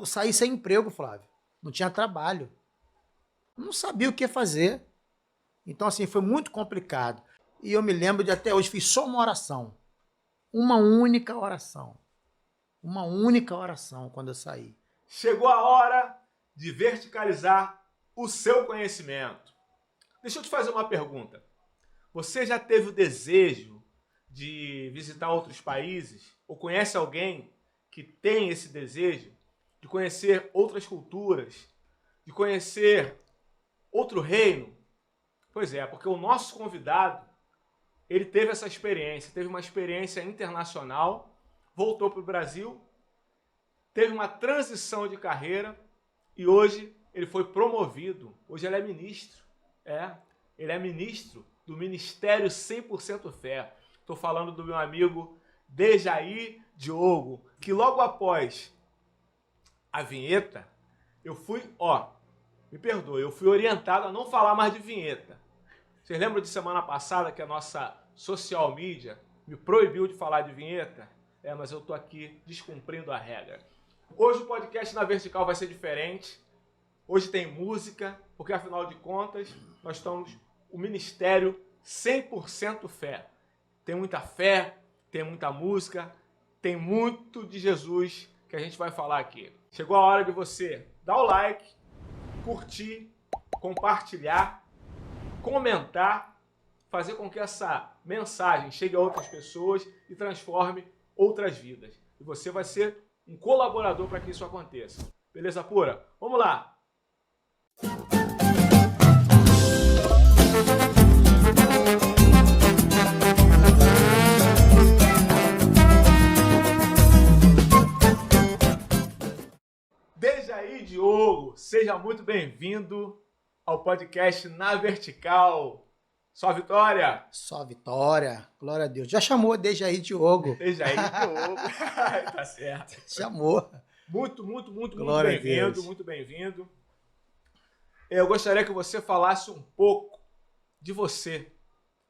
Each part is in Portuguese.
saí sem emprego, Flávio. Não tinha trabalho. Não sabia o que fazer. Então, assim, foi muito complicado. E eu me lembro de até hoje, fiz só uma oração. Uma única oração. Uma única oração quando eu saí. Chegou a hora de verticalizar o seu conhecimento. Deixa eu te fazer uma pergunta. Você já teve o desejo de visitar outros países? Ou conhece alguém que tem esse desejo de conhecer outras culturas, de conhecer outro reino? Pois é, porque o nosso convidado, ele teve essa experiência, teve uma experiência internacional, voltou para o Brasil, teve uma transição de carreira e hoje ele foi promovido. Hoje ele é ministro. Ele é ministro do Ministério 100% Fé. Estou falando do meu amigo Dejair Diogo, que logo após a vinheta, eu fui, me perdoe, eu fui orientado a não falar mais de vinheta. Vocês lembram de semana passada que a nossa social media me proibiu de falar de vinheta? Mas eu estou aqui descumprindo a regra. Hoje o podcast na Vertical vai ser diferente. Hoje tem música, porque afinal de contas, nós estamos o Ministério 100% Fé. Tem muita fé, tem muita música, tem muito de Jesus que a gente vai falar aqui. Chegou a hora de você dar o like, curtir, compartilhar, comentar, fazer com que essa mensagem chegue a outras pessoas e transforme outras vidas. E você vai ser um colaborador para que isso aconteça. Beleza pura? Vamos lá! Dejair Diogo, seja muito bem-vindo ao podcast Na Vertical. Só vitória! Só vitória. Glória a Deus. Já chamou Dejair Diogo. Dejair Diogo. Tá certo. Chamou. Muito Glória bem-vindo, muito bem-vindo. Eu gostaria que você falasse um pouco de você,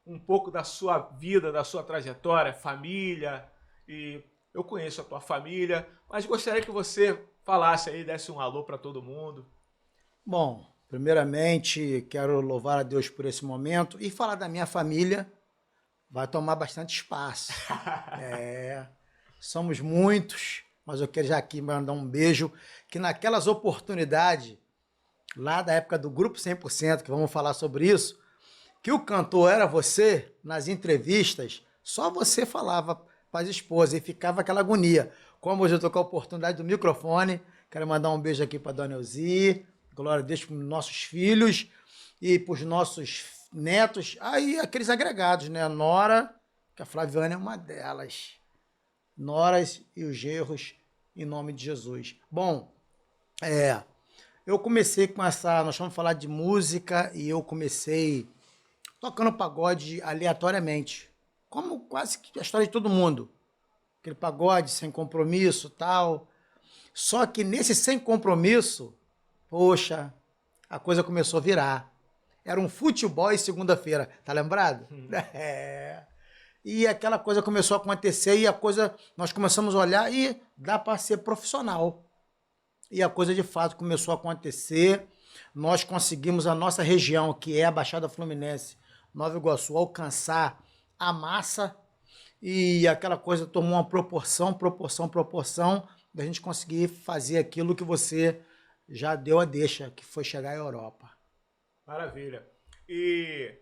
um pouco da sua vida, da sua trajetória, família, e eu conheço a tua família, mas gostaria que você falasse aí, desse um alô para todo mundo. Bom, primeiramente, quero louvar a Deus por esse momento e falar da minha família. Vai tomar bastante espaço. Somos muitos, mas eu quero já aqui mandar um beijo, que naquelas oportunidades, lá da época do Grupo 100%, que vamos falar sobre isso, que o cantor era você, nas entrevistas, só você falava para as esposas e ficava aquela agonia. Como hoje eu estou com a oportunidade do microfone, quero mandar um beijo aqui para a Dona Elzi, glória a Deus para os nossos filhos e para os nossos netos, aí aqueles agregados, né? A Nora, que a Flaviana é uma delas. Noras e os genros, em nome de Jesus. Bom, eu comecei com essa, nós vamos falar de música e eu comecei tocando pagode aleatoriamente, como quase que a história de todo mundo. Aquele pagode sem compromisso, tal. Só que nesse sem compromisso, poxa, a coisa começou a virar. Era um futebol e segunda-feira, tá lembrado? E aquela coisa começou a acontecer e a coisa, nós começamos a olhar e dá para ser profissional. E a coisa de fato começou a acontecer. Nós conseguimos a nossa região, que é a Baixada Fluminense, Nova Iguaçu, alcançar a massa e aquela coisa tomou uma proporção, da gente conseguir fazer aquilo que você já deu a deixa, que foi chegar à Europa. Maravilha. E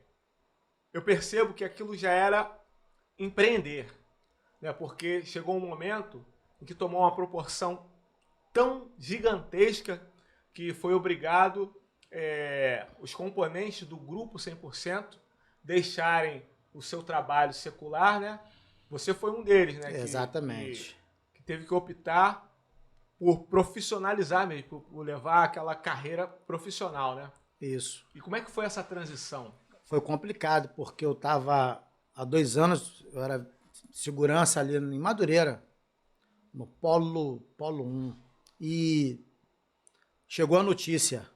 eu percebo que aquilo já era empreender, né? Porque chegou um momento em que tomou uma proporção tão gigantesca que foi obrigado os componentes do Grupo 100% deixarem o seu trabalho secular, né? Você foi um deles, né? Exatamente. Que teve que optar por profissionalizar mesmo, por levar aquela carreira profissional, né? Isso. E como é que foi essa transição? Foi complicado, porque eu estava há 2 anos, eu era segurança ali em Madureira, no Polo 1. E chegou a notícia.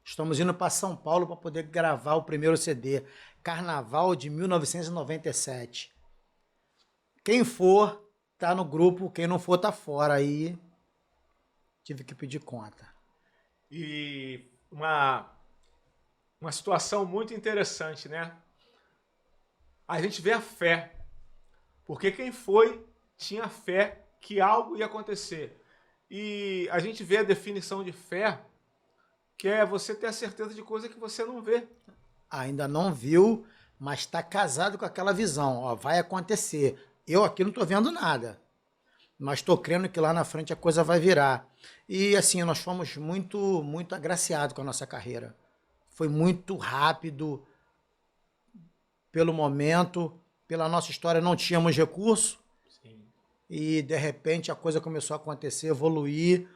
Estamos indo para São Paulo para poder gravar o primeiro CD, Carnaval de 1997. Quem for, tá no grupo, quem não for, tá fora. Aí tive que pedir conta. E uma situação muito interessante, né? A gente vê a fé. Porque quem foi tinha fé que algo ia acontecer. E a gente vê a definição de fé, que é você ter a certeza de coisa que você não vê. Ainda não viu, mas está casado com aquela visão. Ó, vai acontecer. Eu aqui não estou vendo nada, mas estou crendo que lá na frente a coisa vai virar. E assim, nós fomos muito agraciados com a nossa carreira. Foi muito rápido, pelo momento, pela nossa história, não tínhamos recurso. Sim. E de repente a coisa começou a acontecer, evoluir.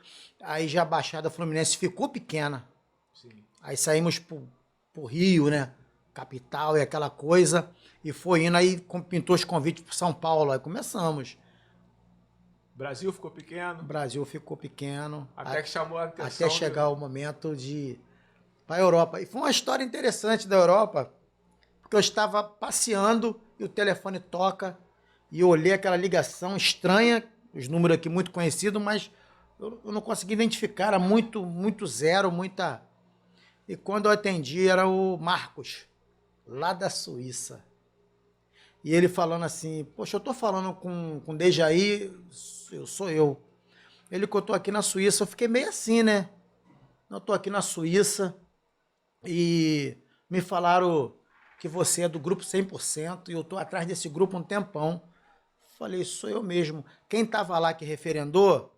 Aí já a Baixada Fluminense ficou pequena. Sim. Aí saímos pro Rio, né? Capital e aquela coisa. E foi indo, aí pintou os convites para São Paulo. Aí começamos. O Brasil ficou O pequeno, Brasil ficou pequeno. até que chamou a atenção. Até chegar o momento de ir para a Europa. E foi uma história interessante da Europa, porque eu estava passeando e o telefone toca e eu olhei aquela ligação estranha, os números aqui muito conhecidos, mas eu não consegui identificar, era muito zero, muita... E quando eu atendi era o Marcos, lá da Suíça. E ele falando assim, poxa, eu tô falando com o Dejaí, sou eu. Ele contou aqui na Suíça, eu fiquei meio assim, né? Eu tô aqui na Suíça e me falaram que você é do grupo 100% e eu tô atrás desse grupo há um tempão. Falei, sou eu mesmo. Quem tava lá que referendou,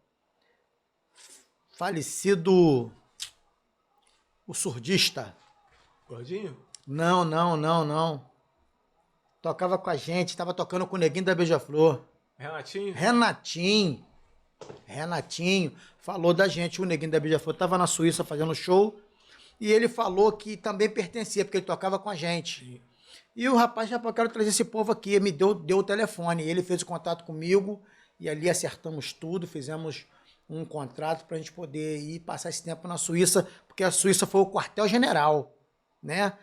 falecido o surdista. Gordinho? Não. Tocava com a gente, tava tocando com o Neguinho da Beija-Flor. Renatinho? Renatinho falou da gente. O Neguinho da Beija-Flor tava na Suíça fazendo show e ele falou que também pertencia, porque ele tocava com a gente. Sim. E o rapaz, já eu quero trazer esse povo aqui, me deu o telefone. Ele fez o contato comigo e ali acertamos tudo, fizemos um contrato para a gente poder ir passar esse tempo na Suíça, porque a Suíça foi o quartel-general, né?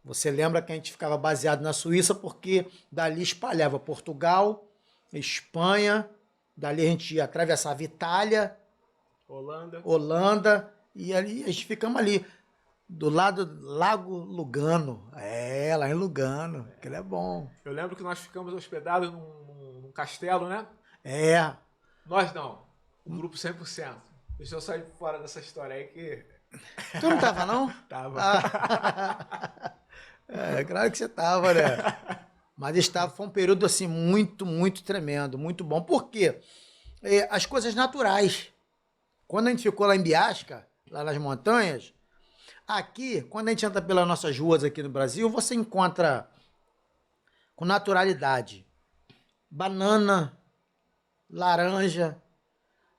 Você lembra que a gente ficava baseado na Suíça porque dali espalhava Portugal, Espanha, dali a gente ia atravessava Itália, Holanda, e ali a gente ficamos ali, do lado do Lago Lugano. Lá em Lugano, que ele é bom. Eu lembro que nós ficamos hospedados num castelo, né? Nós não, o grupo 100%. Deixa eu sair fora dessa história aí que... Tu não tava, não? Tava. Claro que você tava, né? Mas estava, foi um período assim muito tremendo, muito bom. Por quê? As coisas naturais. Quando a gente ficou lá em Biasca, lá nas montanhas, aqui, quando a gente anda pelas nossas ruas aqui no Brasil, você encontra com naturalidade banana, laranja.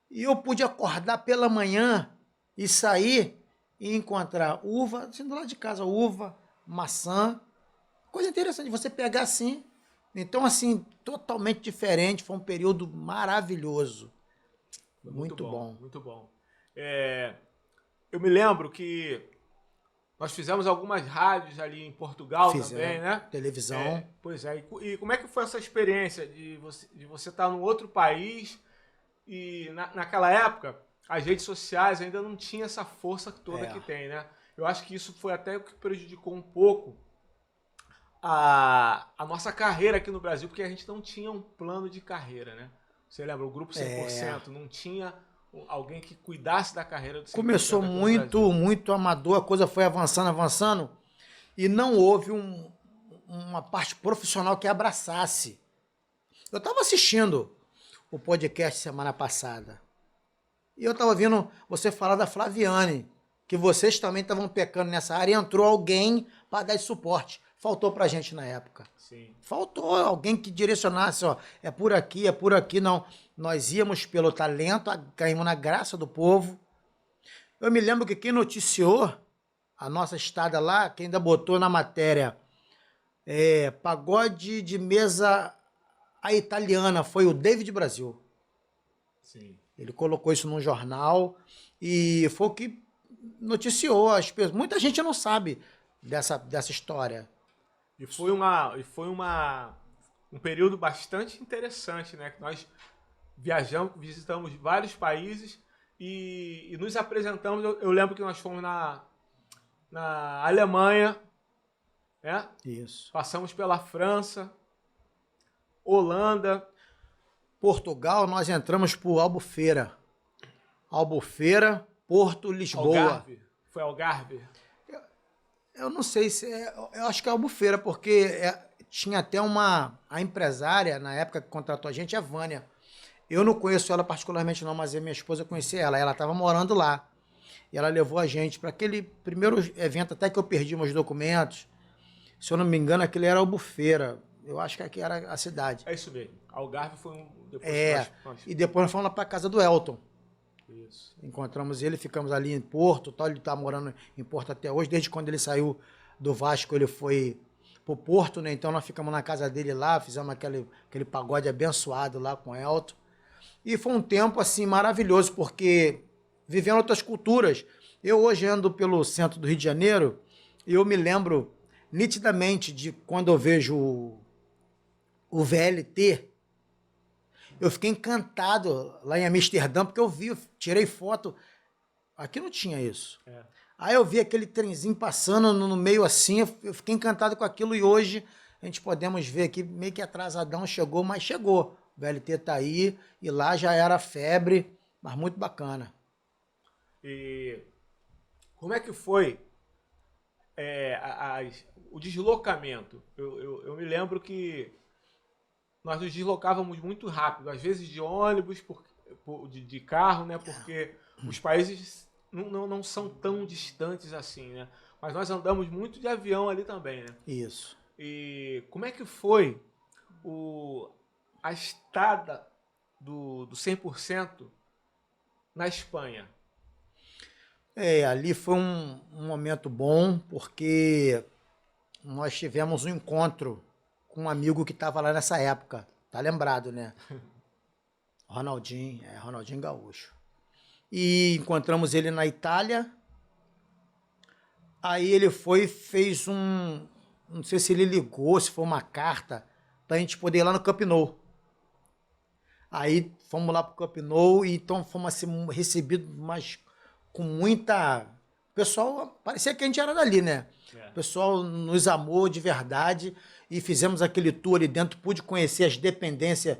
E eu pude acordar pela manhã e sair e encontrar uva, assim, do lado de casa, uva, maçã. Coisa interessante, você pegar assim. Então, assim, totalmente diferente. Foi um período maravilhoso. Muito bom. Muito bom. Eu me lembro que nós fizemos algumas rádios ali em Portugal também, né? Televisão. Pois é. E como é que foi essa experiência de você estar num outro país e naquela época as redes sociais ainda não tinham essa força toda que tem, né? Eu acho que isso foi até o que prejudicou um pouco a nossa carreira aqui no Brasil, porque a gente não tinha um plano de carreira, né? Você lembra, o grupo 100% não tinha alguém que cuidasse da carreira do 100%. Começou muito amador, a coisa foi avançando, e não houve uma parte profissional que abraçasse. Eu estava assistindo o podcast semana passada, e eu estava ouvindo você falar da Flaviane, que vocês também estavam pecando nessa área, e entrou alguém para dar esse suporte. Faltou pra gente na época. Sim. Faltou alguém que direcionasse, ó, é por aqui, não. Nós íamos pelo talento, caímos na graça do povo. Eu me lembro que quem noticiou a nossa estada lá, quem ainda botou na matéria pagode de mesa a italiana, foi o David Brasil. Sim. Ele colocou isso num jornal e foi o que noticiou as pessoas. Muita gente não sabe dessa história. E foi um período bastante interessante, né? Que nós visitamos vários países e nos apresentamos. Eu lembro que nós fomos na Alemanha, né? Isso. Passamos pela França, Holanda, Portugal, nós entramos por Albufeira. Albufeira, Porto, Lisboa. Algarve. Foi Algarve? Eu não sei se eu acho que é Albufeira, porque tinha até a empresária, na época que contratou a gente, é a Vânia. Eu não conheço ela particularmente não, mas a minha esposa conhecia ela. Ela estava morando lá. E ela levou a gente para aquele primeiro evento, até que eu perdi meus documentos. Se eu não me engano, aquele era Albufeira. Eu acho que aqui era a cidade. É isso mesmo. Algarve foi um... Depois E depois nós fomos lá para casa do Elton. Isso. Encontramos ele, ficamos ali em Porto, tal. Ele está morando em Porto até hoje. Desde quando ele saiu do Vasco, ele foi pro Porto, né? Então nós ficamos na casa dele lá, fizemos aquele pagode abençoado lá com o Elton. E foi um tempo, assim, maravilhoso, porque vivendo outras culturas. Eu hoje ando pelo centro do Rio de Janeiro e eu me lembro nitidamente de quando eu vejo o VLT, eu fiquei encantado lá em Amsterdã, porque eu tirei foto. Aqui não tinha isso. Aí eu vi aquele trenzinho passando no meio assim, eu fiquei encantado com aquilo e hoje a gente podemos ver aqui, meio que atrasadão chegou, mas chegou. O VLT tá aí e lá já era febre, mas muito bacana. E como é que foi o deslocamento? Eu me lembro que nós nos deslocávamos muito rápido, às vezes de ônibus, de carro, né? Porque os países não são tão distantes assim, né? Mas nós andamos muito de avião ali também, né? Isso. E como é que foi a estada do 100% na Espanha? Ali foi um momento bom, porque nós tivemos um encontro com um amigo que estava lá nessa época. Tá lembrado, né? Ronaldinho Gaúcho. E encontramos ele na Itália. Aí ele fez não sei se ele ligou, se foi uma carta, pra gente poder ir lá no Camp Nou. Aí fomos lá pro Camp Nou e então fomos assim, recebidos, mas com muita... O pessoal, parecia que a gente era dali, né? O pessoal nos amou de verdade e fizemos aquele tour ali dentro, pude conhecer as dependências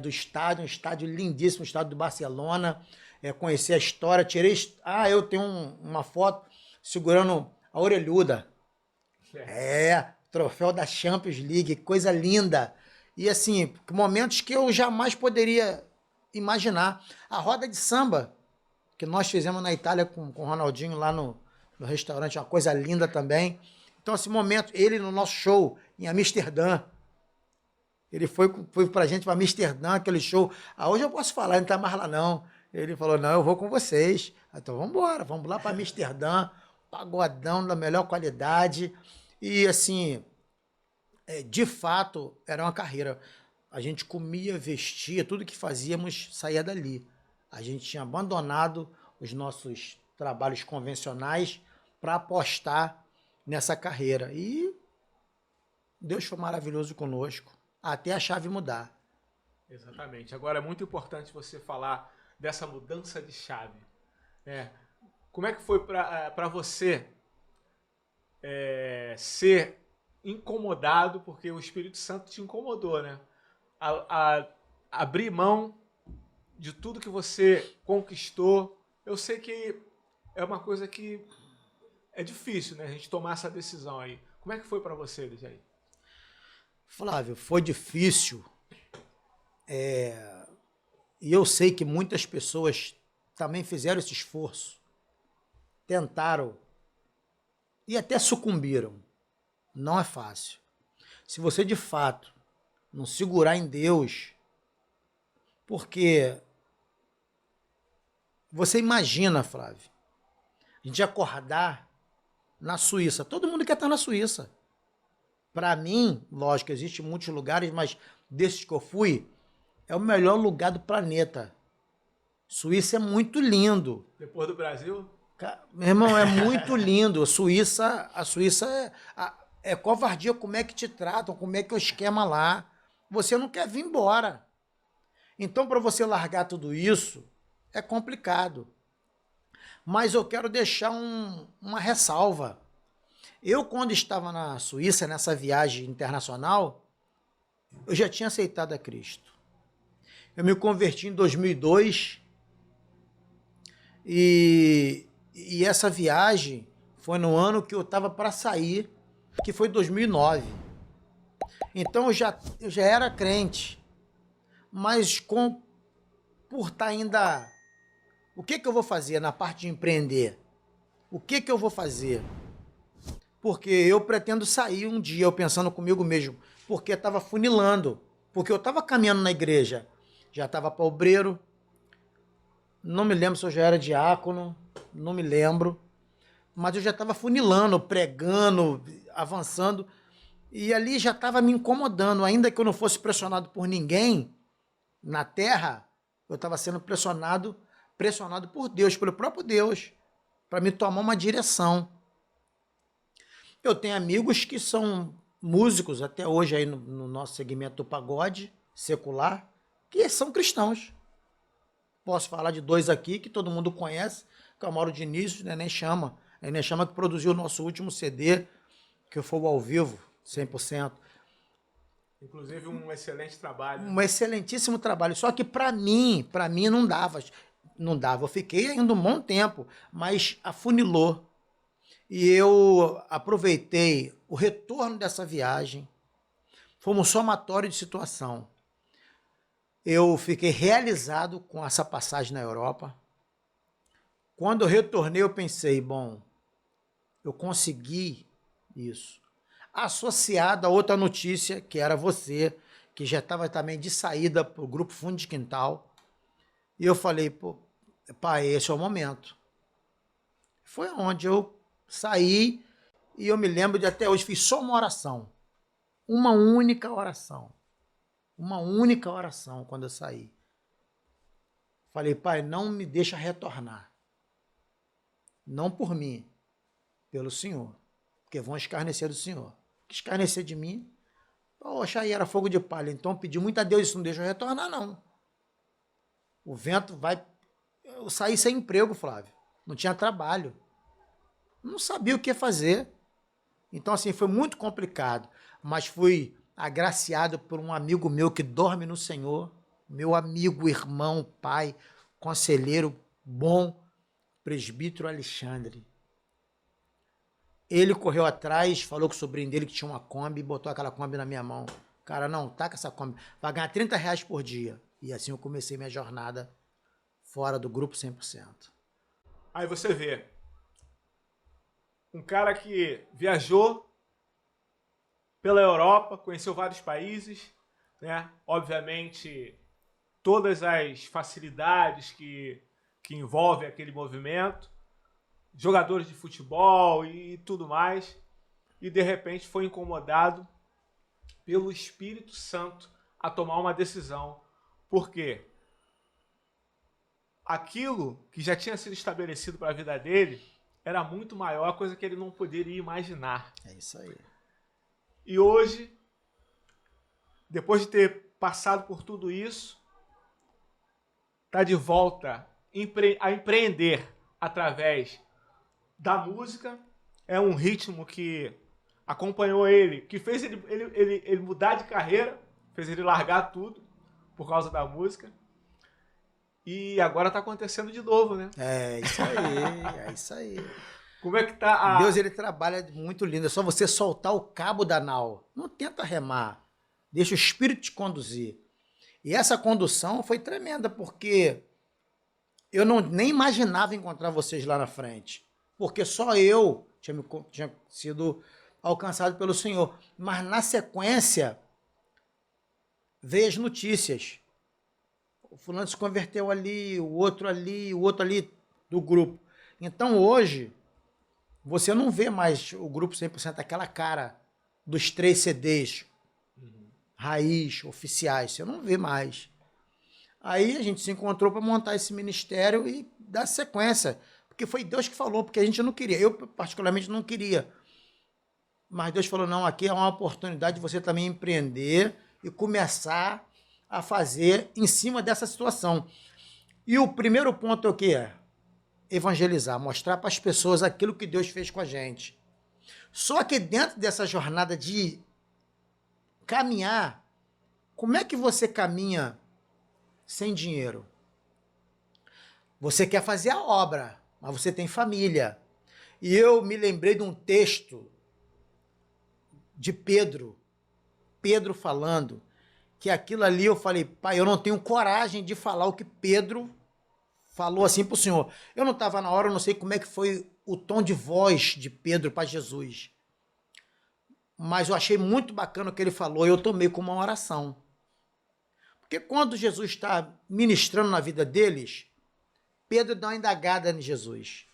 do estádio, um estádio lindíssimo, o estádio do Barcelona, conhecer a história, eu tenho uma foto segurando a orelhuda. Troféu da Champions League, coisa linda. E assim, momentos que eu jamais poderia imaginar. A roda de samba que nós fizemos na Itália com o Ronaldinho lá no restaurante, uma coisa linda também. Então, esse momento, ele no nosso show em Amsterdã, ele foi pra gente para Amsterdã, aquele show. Hoje eu posso falar, ele não tá mais lá não. Ele falou, não, eu vou com vocês. Então vamos embora, vamos lá para Amsterdã, pagodão da melhor qualidade. E assim, de fato, era uma carreira. A gente comia, vestia, tudo que fazíamos saía dali. A gente tinha abandonado os nossos trabalhos convencionais para apostar nessa carreira. E Deus foi maravilhoso conosco, até a chave mudar. Exatamente. Agora é muito importante você falar dessa mudança de chave. Como é que foi para você ser incomodado, porque o Espírito Santo te incomodou, né? A abrir mão de tudo que você conquistou. Eu sei que é uma coisa que é difícil, né? A gente tomar essa decisão aí. Como é que foi para você, Dejaí? Flávio, foi difícil. E eu sei que muitas pessoas também fizeram esse esforço. Tentaram. E até sucumbiram. Não é fácil. Se você, de fato, não segurar em Deus, porque você imagina, Flávio, a gente acordar na Suíça. Todo mundo quer estar na Suíça. Para mim, lógico, existem muitos lugares, mas desses que eu fui, é o melhor lugar do planeta. Suíça é muito lindo. Depois do Brasil? Meu irmão, é muito lindo. A Suíça é covardia, como é que te tratam, como é que é o esquema lá. Você não quer vir embora. Então, para você largar tudo isso, é complicado. Mas eu quero deixar uma ressalva. Eu, quando estava na Suíça, nessa viagem internacional, eu já tinha aceitado a Cristo. Eu me converti em 2002 e essa viagem foi no ano que eu estava para sair, que foi 2009. Então eu já era crente, mas por estar ainda... O que eu vou fazer na parte de empreender? O que eu vou fazer? Porque eu pretendo sair um dia, eu pensando comigo mesmo, porque estava funilando, porque eu estava caminhando na igreja, já estava para obreiro, não me lembro se eu já era diácono, não me lembro, mas eu já estava funilando, pregando, avançando, e ali já estava me incomodando, ainda que eu não fosse pressionado por ninguém na terra, eu estava sendo pressionado por Deus, pelo próprio Deus, para me tomar uma direção. Eu tenho amigos que são músicos até hoje aí no nosso segmento do pagode secular, que são cristãos. Posso falar de dois aqui que todo mundo conhece, que é o Mauro Diniz, o Neném Chama. O Neném Chama que produziu o nosso último CD, que foi o Ao Vivo, 100%. Inclusive um excelente trabalho. Um excelentíssimo trabalho. Só que para mim não dava. Não dava. Eu fiquei ainda um bom tempo, mas afunilou. E eu aproveitei o retorno dessa viagem. Foi um somatório de situação. Eu fiquei realizado com essa passagem na Europa. Quando eu retornei, eu pensei, bom, eu consegui isso. Associado a outra notícia, que era você, que já estava também de saída para o Grupo Fundo de Quintal. E eu falei, pô, pai, esse é o momento. Foi onde eu saí e eu me lembro de até hoje, fiz só uma oração. Uma única oração. Uma única oração quando eu saí. Falei, pai, não me deixa retornar. Não por mim, pelo Senhor. Porque vão escarnecer do Senhor. Escarnecer de mim, poxa, aí era fogo de palha. Então pedi muito a Deus, isso não deixa eu retornar, não. O vento vai... Eu saí sem emprego, Flávio. Não tinha trabalho. Não sabia o que fazer. Então, assim, foi muito complicado. Mas fui agraciado por um amigo meu que dorme no Senhor. Meu amigo, irmão, pai, conselheiro bom, presbítero Alexandre. Ele correu atrás, falou com o sobrinho dele que tinha uma Kombi, botou aquela Kombi na minha mão. Cara, não, taca essa Kombi. Vai ganhar R$30 por dia. E assim eu comecei minha jornada fora do Grupo 100%. Aí você vê, um cara que viajou pela Europa, conheceu vários países, né? Obviamente, todas as facilidades que envolvem aquele movimento, jogadores de futebol e tudo mais, e de repente foi incomodado pelo Espírito Santo a tomar uma decisão. Por quê? Aquilo que já tinha sido estabelecido para a vida dele era muito maior, coisa que ele não poderia imaginar. É isso aí. E hoje, depois de ter passado por tudo isso, está de volta a empreender através da música. É um ritmo que acompanhou ele, que fez ele mudar de carreira, fez ele largar tudo por causa da música. E agora está acontecendo de novo, né? É isso aí, é isso aí. Como é que tá a... Deus, ele trabalha muito lindo. É só você soltar o cabo da nau. Não tenta remar. Deixa o Espírito te conduzir. E essa condução foi tremenda, porque eu nem imaginava encontrar vocês lá na frente. Porque só eu tinha sido alcançado pelo Senhor. Mas na sequência, veio as notícias. O fulano se converteu ali, o outro ali do grupo. Então hoje, você não vê mais o Grupo 100% aquela cara dos 3 CDs, raiz, oficiais, você não vê mais. Aí a gente se encontrou para montar esse ministério e dar sequência, porque foi Deus que falou, porque a gente não queria, eu particularmente não queria. Mas Deus falou, não, aqui é uma oportunidade de você também empreender e começar a fazer em cima dessa situação. E o primeiro ponto é o que é? Evangelizar, mostrar para as pessoas aquilo que Deus fez com a gente. Só que dentro dessa jornada de caminhar, como é que você caminha sem dinheiro? Você quer fazer a obra, mas você tem família. E eu me lembrei de um texto de Pedro falando que aquilo ali eu falei, pai, eu não tenho coragem de falar o que Pedro falou assim para o Senhor. Eu não estava na hora, eu não sei como é que foi o tom de voz de Pedro para Jesus. Mas eu achei muito bacana o que ele falou e eu tomei como uma oração. Porque quando Jesus está ministrando na vida deles, Pedro dá uma indagada em Jesus.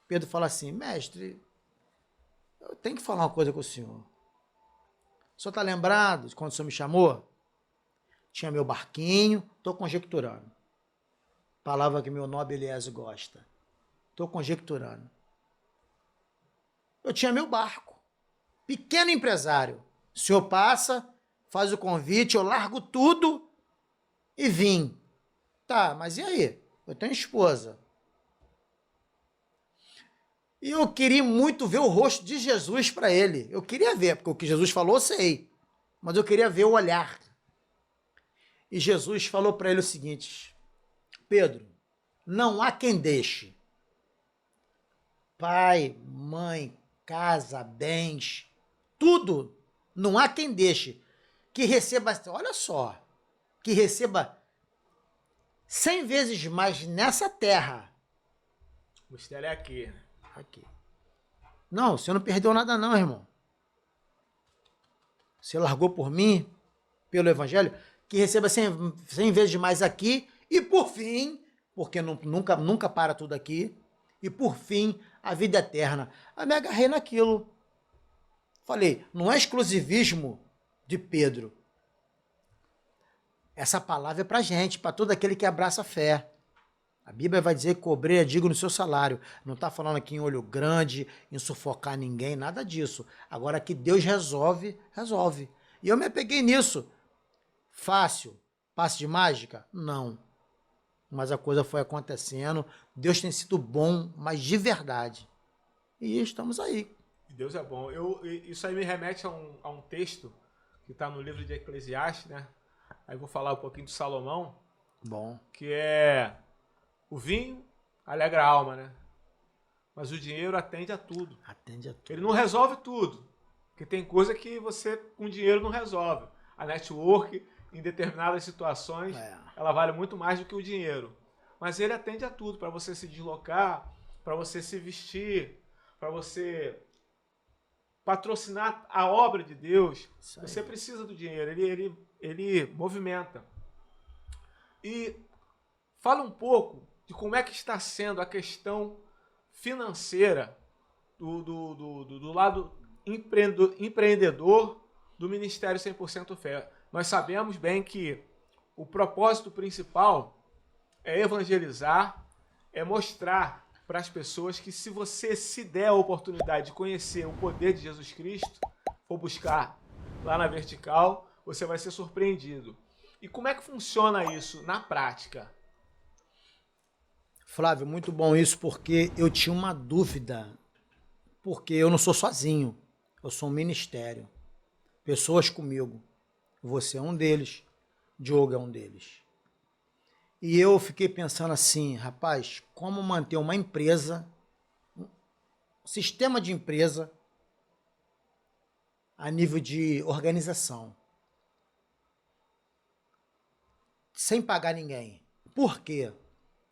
Pedro fala assim, mestre, eu tenho que falar uma coisa com o senhor. O senhor está lembrado de quando o senhor me chamou? Tinha meu barquinho, estou conjecturando. Palavra que meu nobre Eliezer gosta. Estou conjecturando. Eu tinha meu barco. Pequeno empresário. O senhor passa, faz o convite, eu largo tudo e vim. Tá, mas e aí? Eu tenho esposa. E eu queria muito ver o rosto de Jesus para ele. Eu queria ver, porque o que Jesus falou eu sei. Mas eu queria ver o olhar. E Jesus falou para ele o seguinte, Pedro, não há quem deixe pai, mãe, casa, bens, tudo, não há quem deixe que receba, olha só, que receba 100 vezes mais nessa terra. O mistério é aqui. Aqui. Não, você não perdeu nada não, irmão. Você largou por mim, pelo evangelho, que receba 100 vezes mais aqui e por fim, porque nunca para tudo aqui, e por fim, a vida eterna. Aí me agarrei naquilo. Falei, não é exclusivismo de Pedro. Essa palavra é pra gente, para todo aquele que abraça a fé. A Bíblia vai dizer que cobrir é digno do seu salário. Não está falando aqui em olho grande, em sufocar ninguém, nada disso. Agora que Deus resolve, resolve. E eu me apeguei nisso. Fácil? Passe de mágica? Não. Mas a coisa foi acontecendo. Deus tem sido bom, mas de verdade. E estamos aí. Deus é bom. Isso aí me remete a um texto que está no livro de Eclesiastes, né? Aí vou falar um pouquinho de Salomão. Bom. Que é... O vinho alegra a alma, né? Mas o dinheiro atende a tudo. Atende a tudo. Ele não resolve tudo. Porque tem coisa que você com dinheiro não resolve. A network, em determinadas situações, ela vale muito mais do que o dinheiro. Mas ele atende a tudo. Para você se deslocar, para você se vestir, para você patrocinar a obra de Deus, você precisa do dinheiro. Ele movimenta. E fala um pouco de como é que está sendo a questão financeira do lado empreendedor do Ministério 100% Fé. Nós sabemos bem que o propósito principal é evangelizar, é mostrar para as pessoas que se você se der a oportunidade de conhecer o poder de Jesus Cristo, for buscar lá na vertical, você vai ser surpreendido. E como é que funciona isso na prática? Flávio, muito bom isso, porque eu tinha uma dúvida, porque eu não sou sozinho, eu sou um ministério, pessoas comigo, você é um deles, Diogo é um deles. E eu fiquei pensando assim, rapaz, como manter uma empresa, um sistema de empresa a nível de organização, sem pagar ninguém. Por quê?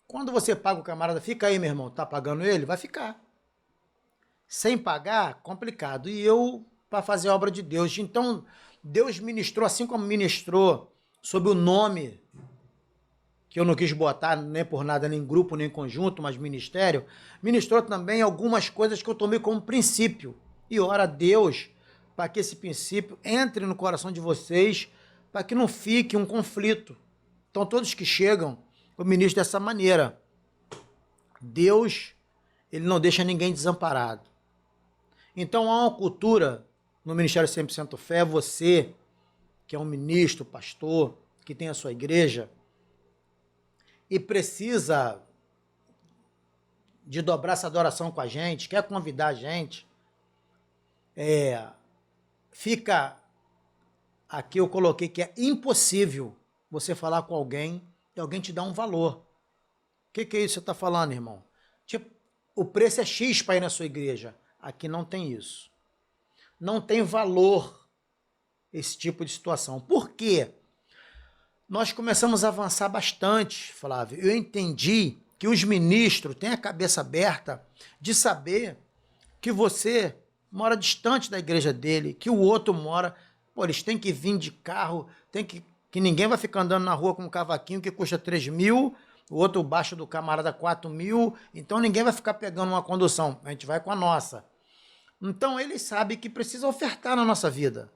Quando você paga o camarada, fica aí, meu irmão, tá pagando ele? Vai ficar. Sem pagar, complicado. E eu, para fazer a obra de Deus. Então, Deus ministrou, assim como ministrou sob o nome, que eu não quis botar nem por nada, nem grupo, nem conjunto, mas ministério, ministrou também algumas coisas que eu tomei como princípio. E ora a Deus para que esse princípio entre no coração de vocês, para que não fique um conflito. Então, todos que chegam, eu ministro dessa maneira. Deus, ele não deixa ninguém desamparado. Então, há uma cultura no Ministério 100% Fé, você, que é um ministro, pastor, que tem a sua igreja, e precisa de dobrar essa adoração com a gente, quer convidar a gente, fica, aqui eu coloquei que é impossível você falar com alguém e alguém te dar um valor. O que é isso que você está falando, irmão? Tipo, o preço é X para ir na sua igreja. Aqui não tem isso. Não tem valor esse tipo de situação. Por quê? Nós começamos a avançar bastante, Flávio. Eu entendi que os ministros têm a cabeça aberta de saber que você mora distante da igreja dele, que o outro mora... Pô, eles têm que vir de carro, que ninguém vai ficar andando na rua com um cavaquinho que custa 3 mil, o outro baixo do camarada 4 mil, então ninguém vai ficar pegando uma condução, a gente vai com a nossa. Então eles sabem que precisa ofertar na nossa vida.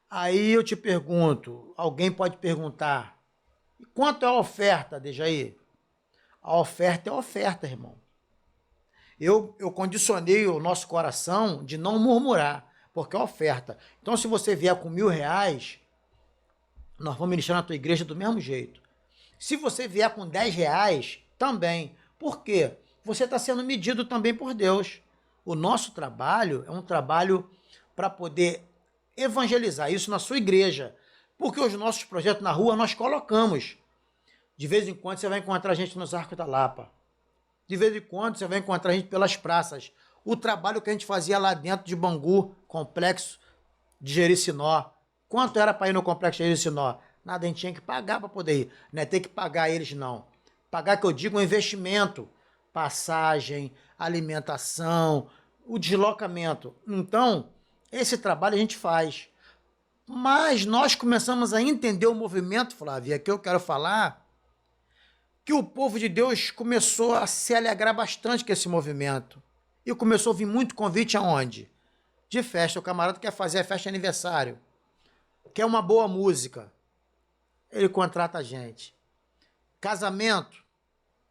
Aí eu te pergunto, alguém pode perguntar, quanto é a oferta, Dejaí? A oferta é oferta, irmão. Eu condicionei o nosso coração de não murmurar, porque é oferta. Então, se você vier com R$1.000, nós vamos ministrar na tua igreja do mesmo jeito. Se você vier com R$10, também. Por quê? Você está sendo medido também por Deus. O nosso trabalho é um trabalho para poder evangelizar isso na sua igreja. Porque os nossos projetos na rua nós colocamos. De vez em quando você vai encontrar gente nos Arcos da Lapa. De vez em quando você vai encontrar gente pelas praças. O trabalho que a gente fazia lá dentro de Bangu, complexo de Jericinó. Quanto era para ir no complexo de Jericinó? Nada, a gente tinha que pagar para poder ir. Não é ter que pagar eles, não. Pagar, que eu digo, um investimento. Passagem, alimentação, o deslocamento. Então, esse trabalho a gente faz. Mas nós começamos a entender o movimento, Flávio, e aqui eu quero falar que o povo de Deus começou a se alegrar bastante com esse movimento. E começou a vir muito convite aonde? De festa. O camarada quer fazer a festa de aniversário. Quer uma boa música. Ele contrata a gente. Casamento.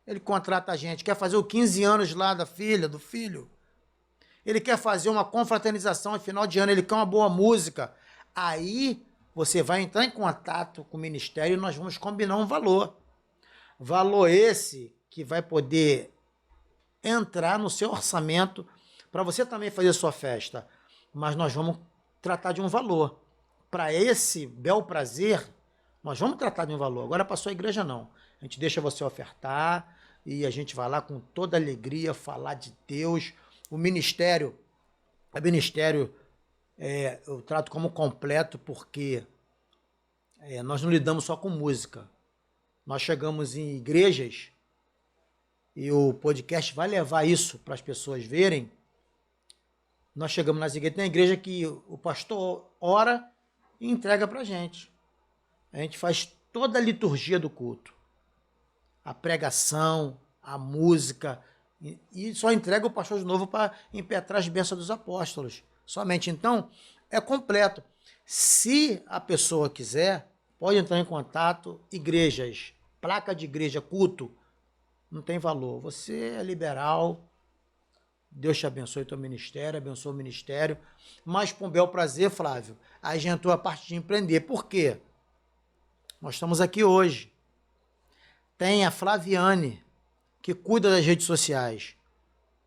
Ele contrata a gente. Quer fazer os 15 anos lá da filha, do filho. Ele quer fazer uma confraternização no final de ano. Ele quer uma boa música. Aí você vai entrar em contato com o ministério e nós vamos combinar um valor. Valor esse que vai poder entrar no seu orçamento para você também fazer sua festa. Mas nós vamos tratar de um valor. Para esse bel prazer, nós vamos tratar de um valor. Agora, para a sua igreja, não. A gente deixa você ofertar e a gente vai lá com toda alegria falar de Deus. O ministério, eu trato como completo porque nós não lidamos só com música. Nós chegamos em igrejas e o podcast vai levar isso para as pessoas verem. Nós chegamos nas igrejas, tem igreja que o pastor ora e entrega para a gente. A gente faz toda a liturgia do culto. A pregação, a música, e só entrega o pastor de novo para impetrar as bênçãos dos apóstolos. Somente. Então, é completo. Se a pessoa quiser, pode entrar em contato, igrejas, placa de igreja, culto, não tem valor. Você é liberal, Deus te abençoe teu ministério, abençoe o ministério, mas com bel prazer, Flávio, a gente entrou a parte de empreender. Por quê? Nós estamos aqui hoje. Tem a Flaviane, que cuida das redes sociais.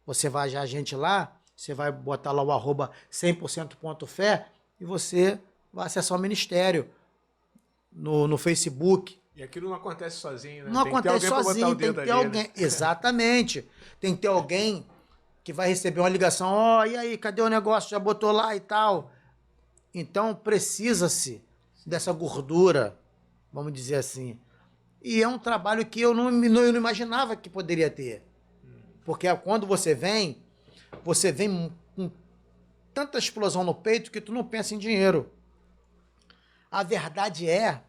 Você vai já a gente lá, você vai botar lá o @100%.fé e você vai acessar o ministério no Facebook. E aquilo não acontece sozinho, né? Não tem acontece sozinho, tem que ter alguém. Né? Exatamente. Tem que ter alguém que vai receber uma ligação. Ó, e aí, cadê o negócio? Já botou lá e tal. Então, precisa-se dessa gordura, vamos dizer assim. E é um trabalho que eu não imaginava que poderia ter. Porque quando você vem com tanta explosão no peito que tu não pensa em dinheiro. A verdade é,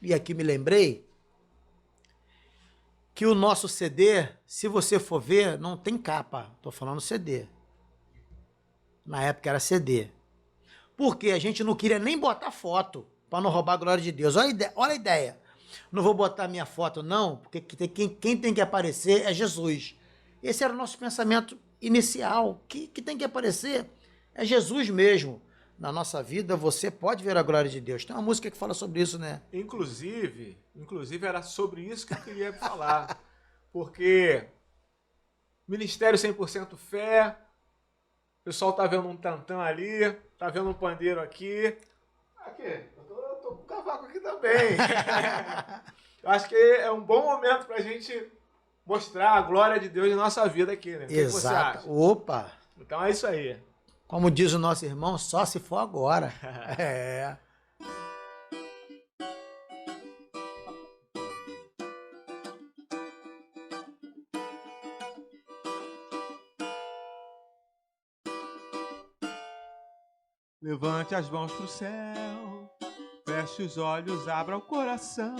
e aqui me lembrei, que o nosso CD, se você for ver, não tem capa. Tô falando CD. Na época era CD. Porque a gente não queria nem botar foto para não roubar a glória de Deus. Olha a ideia. Não vou botar minha foto, não, porque quem tem que aparecer é Jesus. Esse era o nosso pensamento inicial. Que tem que aparecer é Jesus mesmo. na nossa vida, você pode ver a glória de Deus. Tem uma música que fala sobre isso, né? Inclusive era sobre isso que eu queria falar. Porque Ministério 100% Fé, o pessoal tá vendo um tantã ali, tá vendo um pandeiro aqui. Aqui, eu tô com o cavaco aqui também. Eu acho que é um bom momento pra gente mostrar a glória de Deus em nossa vida aqui, né? O que você Exato. acha? Opa! Então é isso aí. Como diz o nosso irmão, só se for agora. É. Levante as mãos pro céu, feche os olhos, abra o coração.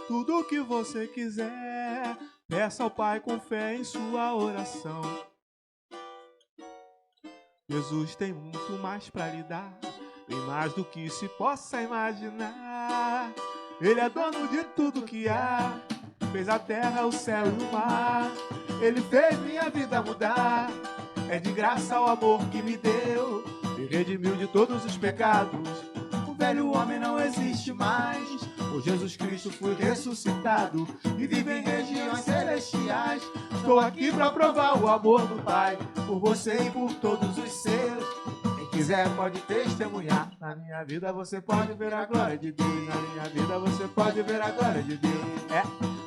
Tudo o que você quiser, peça ao Pai com fé em sua oração. Jesus tem muito mais pra lhe dar, bem mais do que se possa imaginar. Ele é dono de tudo que há, fez a terra, o céu e o mar. Ele fez minha vida mudar, é de graça o amor que me deu, me redimiu de todos os pecados. O velho homem não existe mais, por Jesus Cristo fui ressuscitado e vivo em regiões celestiais. Estou aqui pra provar o amor do Pai, por você e por todos os seus. Quem quiser pode testemunhar, na minha vida você pode ver a glória de Deus. Na minha vida você pode ver a glória de Deus.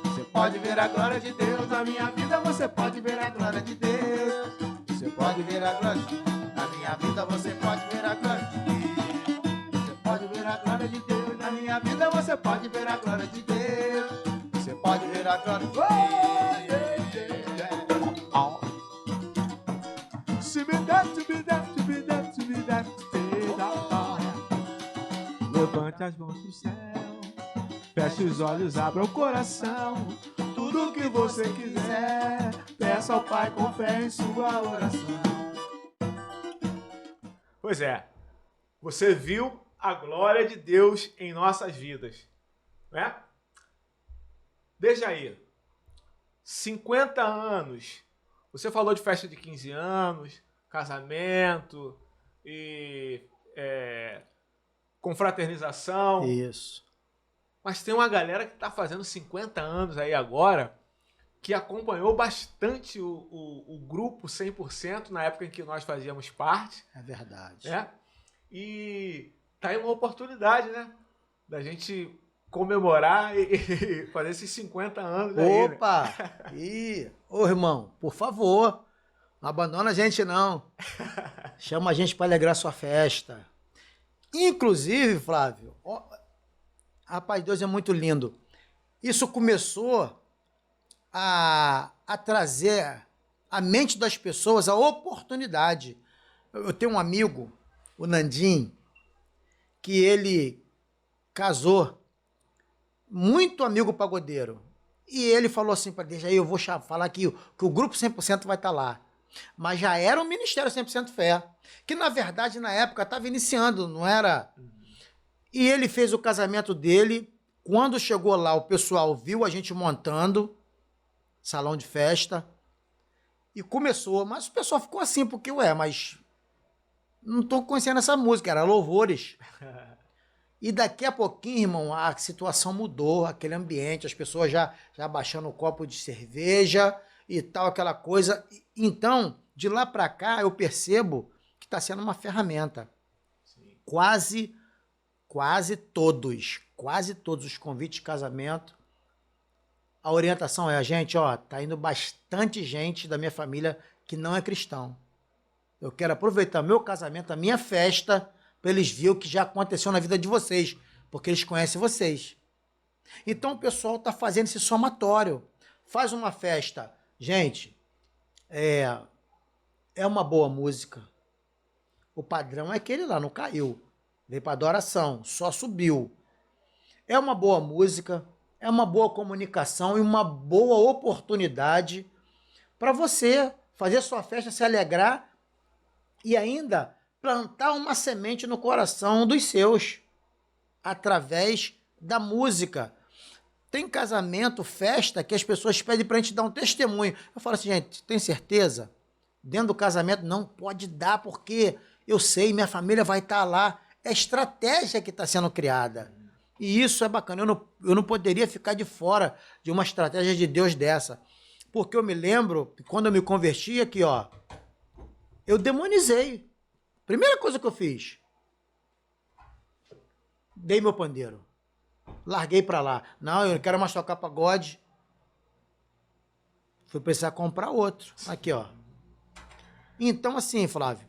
Você pode ver a glória de Deus, na minha vida você pode ver a glória de Deus. Você pode ver a glória de Deus, na minha vida você pode ver a glória de Deus. Você pode ver a glória de Deus, na minha vida você pode ver a glória de Deus. Você pode ver a glória de Deus. Levante as mãos pro céu, feche os olhos, abra o coração. Tudo que você quiser, peça ao Pai com fé em sua oração. Pois é, você viu a glória de Deus em nossas vidas, né? Veja aí, 50 anos, você falou de festa de 15 anos, casamento e confraternização. Isso. Mas tem uma galera que está fazendo 50 anos aí agora, que acompanhou bastante o grupo 100% na época em que nós fazíamos parte. É verdade. Né? E tá aí uma oportunidade, né? Da gente comemorar e fazer esses 50 anos aí. Opa! Né? Ô, irmão, por favor, não abandona a gente, não. Chama a gente para alegrar sua festa. Inclusive, Flávio, ó, rapaz, Deus é muito lindo. Isso começou a trazer à mente das pessoas a oportunidade. Eu tenho um amigo, o Nandim, que ele casou, muito amigo pagodeiro. E ele falou assim para Deus, aí eu vou falar que o grupo 100% vai estar lá. Mas já era um Ministério 100% Fé, que na verdade na época estava iniciando, não era? E ele fez o casamento dele. Quando chegou lá, o pessoal viu a gente montando salão de festa e começou, mas o pessoal ficou assim, porque, mas não estou conhecendo essa música, era louvores. E daqui a pouquinho, irmão, a situação mudou, aquele ambiente, as pessoas já baixando o copo de cerveja e tal, aquela coisa. Então, de lá para cá, eu percebo que está sendo uma ferramenta. Sim. Quase todos os convites de casamento, a orientação é, gente, tá indo bastante gente da minha família que não é cristão. Eu quero aproveitar meu casamento, a minha festa, para eles verem o que já aconteceu na vida de vocês, porque eles conhecem vocês. Então o pessoal está fazendo esse somatório. Faz uma festa. Gente, é uma boa música. O padrão é aquele lá, não caiu. Veio para adoração, só subiu. É uma boa música, é uma boa comunicação e uma boa oportunidade para você fazer sua festa, se alegrar e ainda plantar uma semente no coração dos seus, através da música. Tem casamento, festa, que as pessoas pedem para a gente dar um testemunho. Eu falo assim, gente, tem certeza? Dentro do casamento não pode dar, porque eu sei, minha família vai estar lá. É estratégia que está sendo criada. E isso é bacana. Eu não poderia ficar de fora de uma estratégia de Deus dessa. Porque eu me lembro, quando eu me converti aqui, ó, eu demonizei. Primeira coisa que eu fiz, dei meu pandeiro. Larguei pra lá. Não, eu não quero mais tocar pagode. Fui precisar comprar outro. Aqui, ó. Então, assim, Flávio,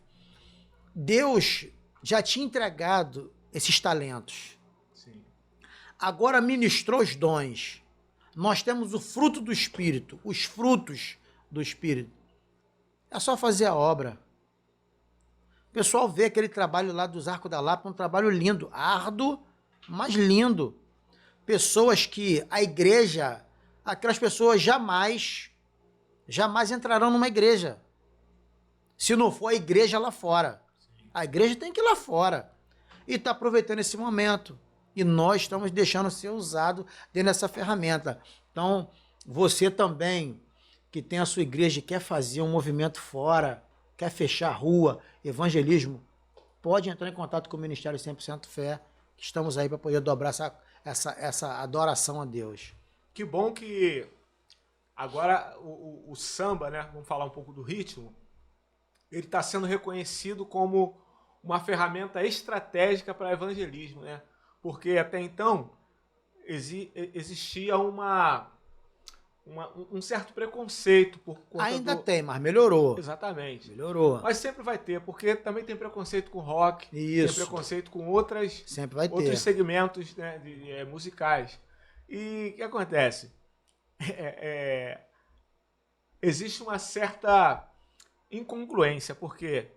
Deus já tinha entregado esses talentos. Sim. Agora ministrou os dons. Nós temos o fruto do Espírito, os frutos do Espírito. É só fazer a obra. O pessoal vê aquele trabalho lá dos Arcos da Lapa, um trabalho lindo, árduo, mas lindo. Pessoas que a igreja, aquelas pessoas jamais entrarão numa igreja. Se não for a igreja lá fora. A igreja tem que ir lá fora. E está aproveitando esse momento. E nós estamos deixando ser usado dentro dessa ferramenta. Então, você também, que tem a sua igreja e quer fazer um movimento fora, quer fechar a rua, evangelismo, pode entrar em contato com o Ministério 100% Fé, que estamos aí para poder dobrar essa adoração a Deus. Que bom que agora o samba, né? Vamos falar um pouco do ritmo. Ele está sendo reconhecido como uma ferramenta estratégica para evangelismo, né? Porque até então existia um certo preconceito por conta Ainda tem, mas melhorou. Exatamente. Melhorou. Mas sempre vai ter, porque também tem preconceito com rock, Isso. tem preconceito com Sempre vai ter. outros segmentos, né, musicais. E o que acontece? Existe uma certa incongruência, porque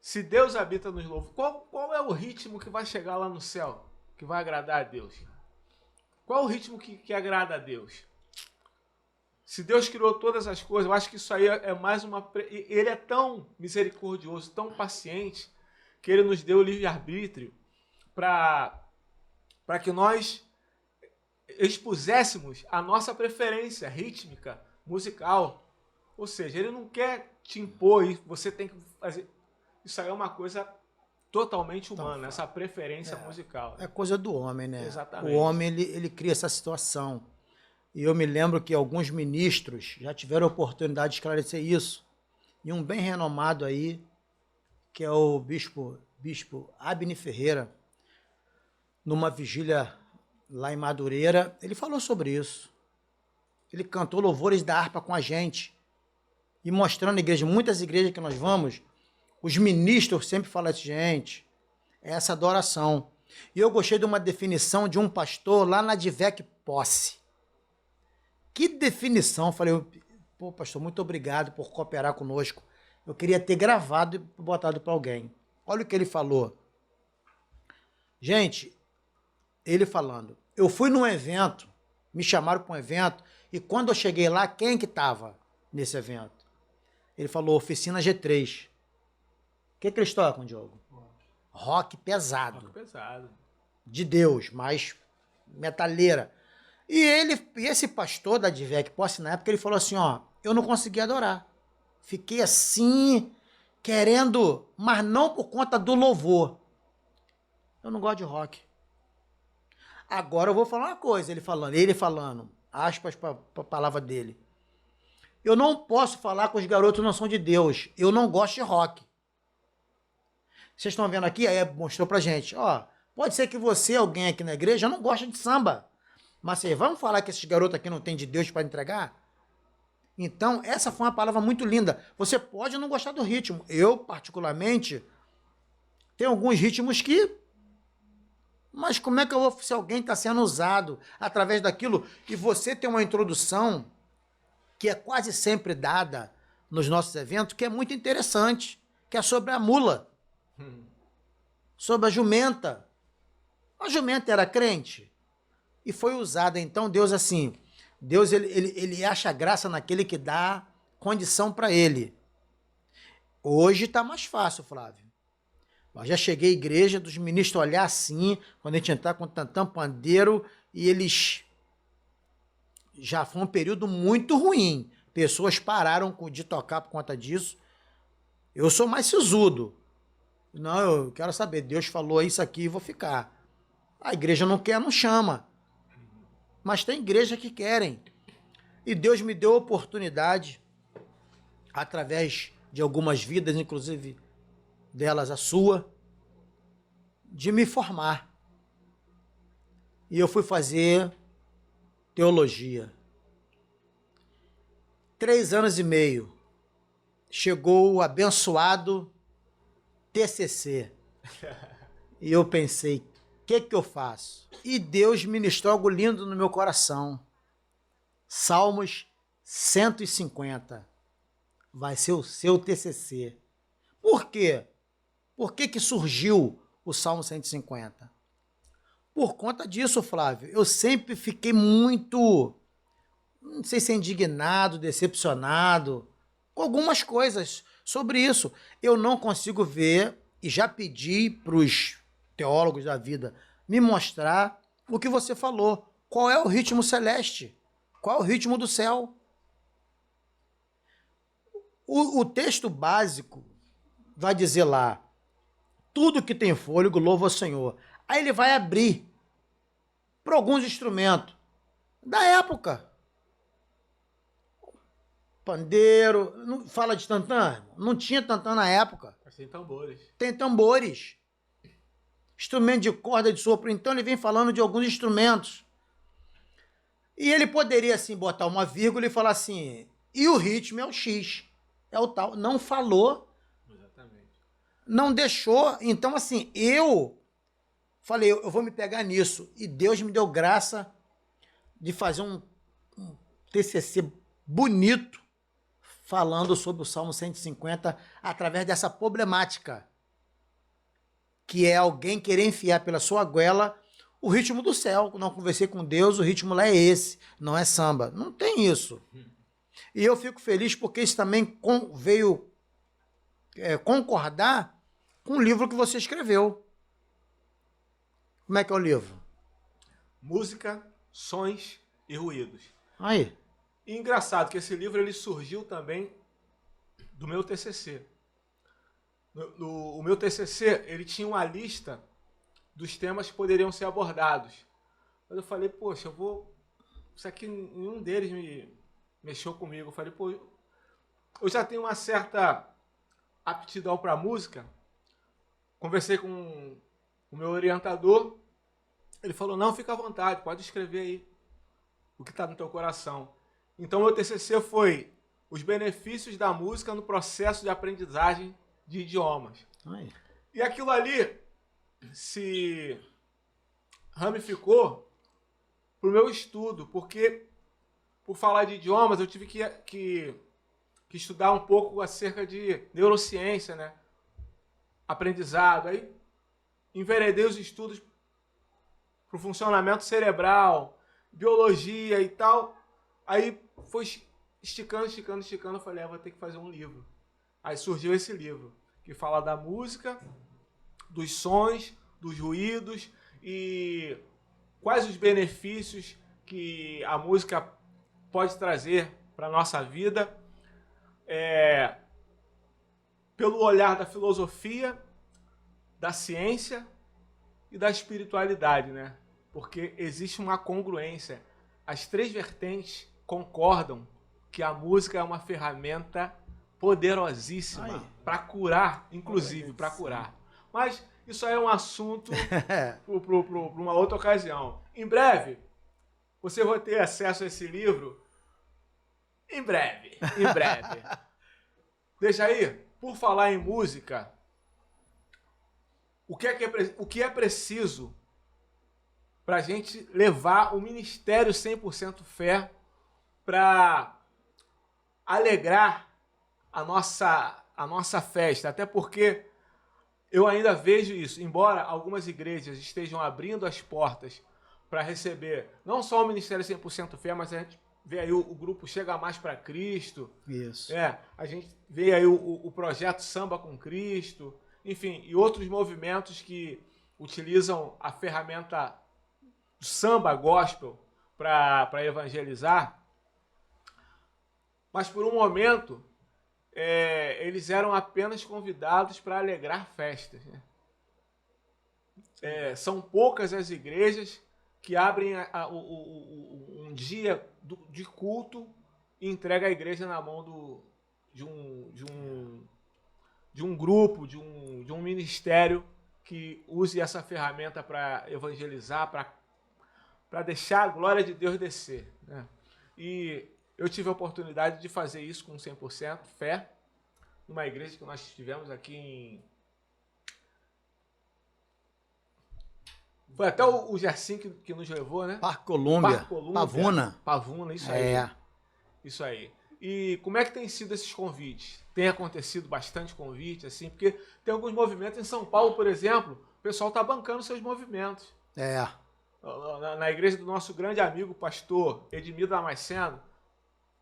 se Deus habita nos louvores, qual é o ritmo que vai chegar lá no céu, que vai agradar a Deus? Qual é o ritmo que agrada a Deus? Se Deus criou todas as coisas, eu acho que isso aí é mais uma... Ele é tão misericordioso, tão paciente, que ele nos deu o livre-arbítrio para que nós expuséssemos a nossa preferência rítmica, musical. Ou seja, ele não quer te impor e você tem que fazer... Isso aí é uma coisa totalmente humana, essa preferência musical. É coisa do homem, né? Exatamente. O homem, ele cria essa situação. E eu me lembro que alguns ministros já tiveram a oportunidade de esclarecer isso. E um bem renomado aí, que é o bispo Abne Ferreira, numa vigília lá em Madureira, ele falou sobre isso. Ele cantou louvores da harpa com a gente. E mostrando a igreja, muitas igrejas que nós vamos, os ministros sempre falam assim, gente, é essa adoração. E eu gostei de uma definição de um pastor lá na Divec Posse. Que definição! Falei, pô, pastor, muito obrigado por cooperar conosco. Eu queria ter gravado e botado para alguém. Olha o que ele falou. Gente, ele falando, eu fui num evento, me chamaram para um evento, e quando eu cheguei lá, quem que estava nesse evento? Ele falou, Oficina G3. O que eles tocam, Diogo? Rock pesado. Rock pesado. De Deus, mais metaleira. E esse pastor da Divec Posse, na época, ele falou assim, ó, eu não consegui adorar. Fiquei assim, querendo, mas não por conta do louvor. Eu não gosto de rock. Agora eu vou falar uma coisa, ele falando, aspas para a palavra dele. Eu não posso falar que os garotos não são de Deus. Eu não gosto de rock. Vocês estão vendo aqui? Aí mostrou pra gente. Ó, pode ser que você, alguém aqui na igreja, não gosta de samba. Mas vocês vão falar que esses garotos aqui não têm de Deus para entregar? Então, essa foi uma palavra muito linda. Você pode não gostar do ritmo. Eu, particularmente, tenho alguns ritmos que... Mas como é que eu vou... Se alguém está sendo usado através daquilo e você tem uma introdução que é quase sempre dada nos nossos eventos, que é muito interessante, que é sobre a mula, sobre a jumenta. A jumenta era crente e foi usada, então, Deus assim, Deus ele acha graça naquele que dá condição para ele. Hoje está mais fácil, Flávio. Eu já cheguei à igreja dos ministros olhar assim, quando a gente entrar com tantão, pandeiro, e eles... Já foi um período muito ruim. Pessoas pararam de tocar por conta disso. Eu sou mais sisudo. Não, eu quero saber, Deus falou isso aqui e vou ficar. A igreja não quer, não chama. Mas tem igreja que querem. E Deus me deu a oportunidade, através de algumas vidas, inclusive delas a sua, de me formar. E eu fui fazer teologia. 3 anos e meio. Chegou o abençoado TCC. E eu pensei, o que eu faço? E Deus ministrou algo lindo no meu coração. Salmos 150. Vai ser o seu TCC. Por quê? Por que surgiu o Salmo 150? Por conta disso, Flávio, eu sempre fiquei muito, não sei se é indignado, decepcionado, com algumas coisas sobre isso. Eu não consigo ver, e já pedi para os teólogos da vida me mostrar o que você falou. Qual é o ritmo celeste? Qual é o ritmo do céu? O texto básico vai dizer lá, tudo que tem fôlego louva o Senhor. Aí ele vai abrir para alguns instrumentos da época. Pandeiro, não fala de tantã? Não tinha tantã na época. Mas tem tambores. Tem tambores. Instrumento de corda, de sopro. Então ele vem falando de alguns instrumentos. E ele poderia assim botar uma vírgula e falar assim, e o ritmo é o X, é o tal. Não falou. Exatamente. Não deixou. Então assim, eu falei, eu vou me pegar nisso. E Deus me deu graça de fazer um TCC bonito falando sobre o Salmo 150 através dessa problemática, que é alguém querer enfiar pela sua goela o ritmo do céu. Quando eu conversei com Deus, o ritmo lá é esse, não é samba. Não tem isso. E eu fico feliz porque isso também veio concordar com o livro que você escreveu. Como é que é o livro? Música, Sons e Ruídos. Aí. E engraçado que esse livro ele surgiu também do meu TCC. O meu TCC ele tinha uma lista dos temas que poderiam ser abordados. Mas eu falei, poxa, isso aqui, nenhum deles me mexeu comigo. Eu falei, pô, eu já tenho uma certa aptidão para música. Conversei com o meu orientador. Ele falou, não, fica à vontade, pode escrever aí o que está no teu coração. Então, meu TCC foi os benefícios da música no processo de aprendizagem de idiomas. Aí. E aquilo ali se ramificou para o meu estudo, porque, por falar de idiomas, eu tive que estudar um pouco acerca de neurociência, né? Aprendizado. Aí, enveredei os estudos para o funcionamento cerebral, biologia e tal. Aí foi esticando. Eu falei, vou ter que fazer um livro. Aí surgiu esse livro, que fala da música, dos sons, dos ruídos e quais os benefícios que a música pode trazer para a nossa vida, pelo olhar da filosofia, da ciência e da espiritualidade, né? Porque existe uma congruência. As três vertentes concordam que a música é uma ferramenta poderosíssima para curar, inclusive para curar. Mas isso aí é um assunto para uma outra ocasião. Em breve, você vai ter acesso a esse livro. Em breve. Deixa aí, por falar em música, o que é preciso para a gente levar o Ministério 100% Fé para alegrar a nossa festa. Até porque eu ainda vejo isso, embora algumas igrejas estejam abrindo as portas para receber não só o Ministério 100% Fé, mas a gente vê aí o grupo Chega Mais para Cristo. Isso. A gente vê aí o projeto Samba com Cristo, enfim, e outros movimentos que utilizam a ferramenta do samba gospel para evangelizar. Mas por um momento eles eram apenas convidados para alegrar festas, né? São poucas as igrejas que abrem um dia de culto e entrega a igreja na mão de um grupo, de um ministério que use essa ferramenta para evangelizar, para deixar a glória de Deus descer, né? E eu tive a oportunidade de fazer isso com 100% fé, numa igreja que nós tivemos aqui Foi até o Gersim que nos levou, né? Parque Colômbia, Parque Colômbia, Pavuna. Pavuna, isso aí. Isso aí. E como é que tem sido esses convites? Tem acontecido bastante convite, assim? Porque tem alguns movimentos em São Paulo, por exemplo, o pessoal está bancando seus movimentos. Na igreja do nosso grande amigo, pastor Edmir Damasceno,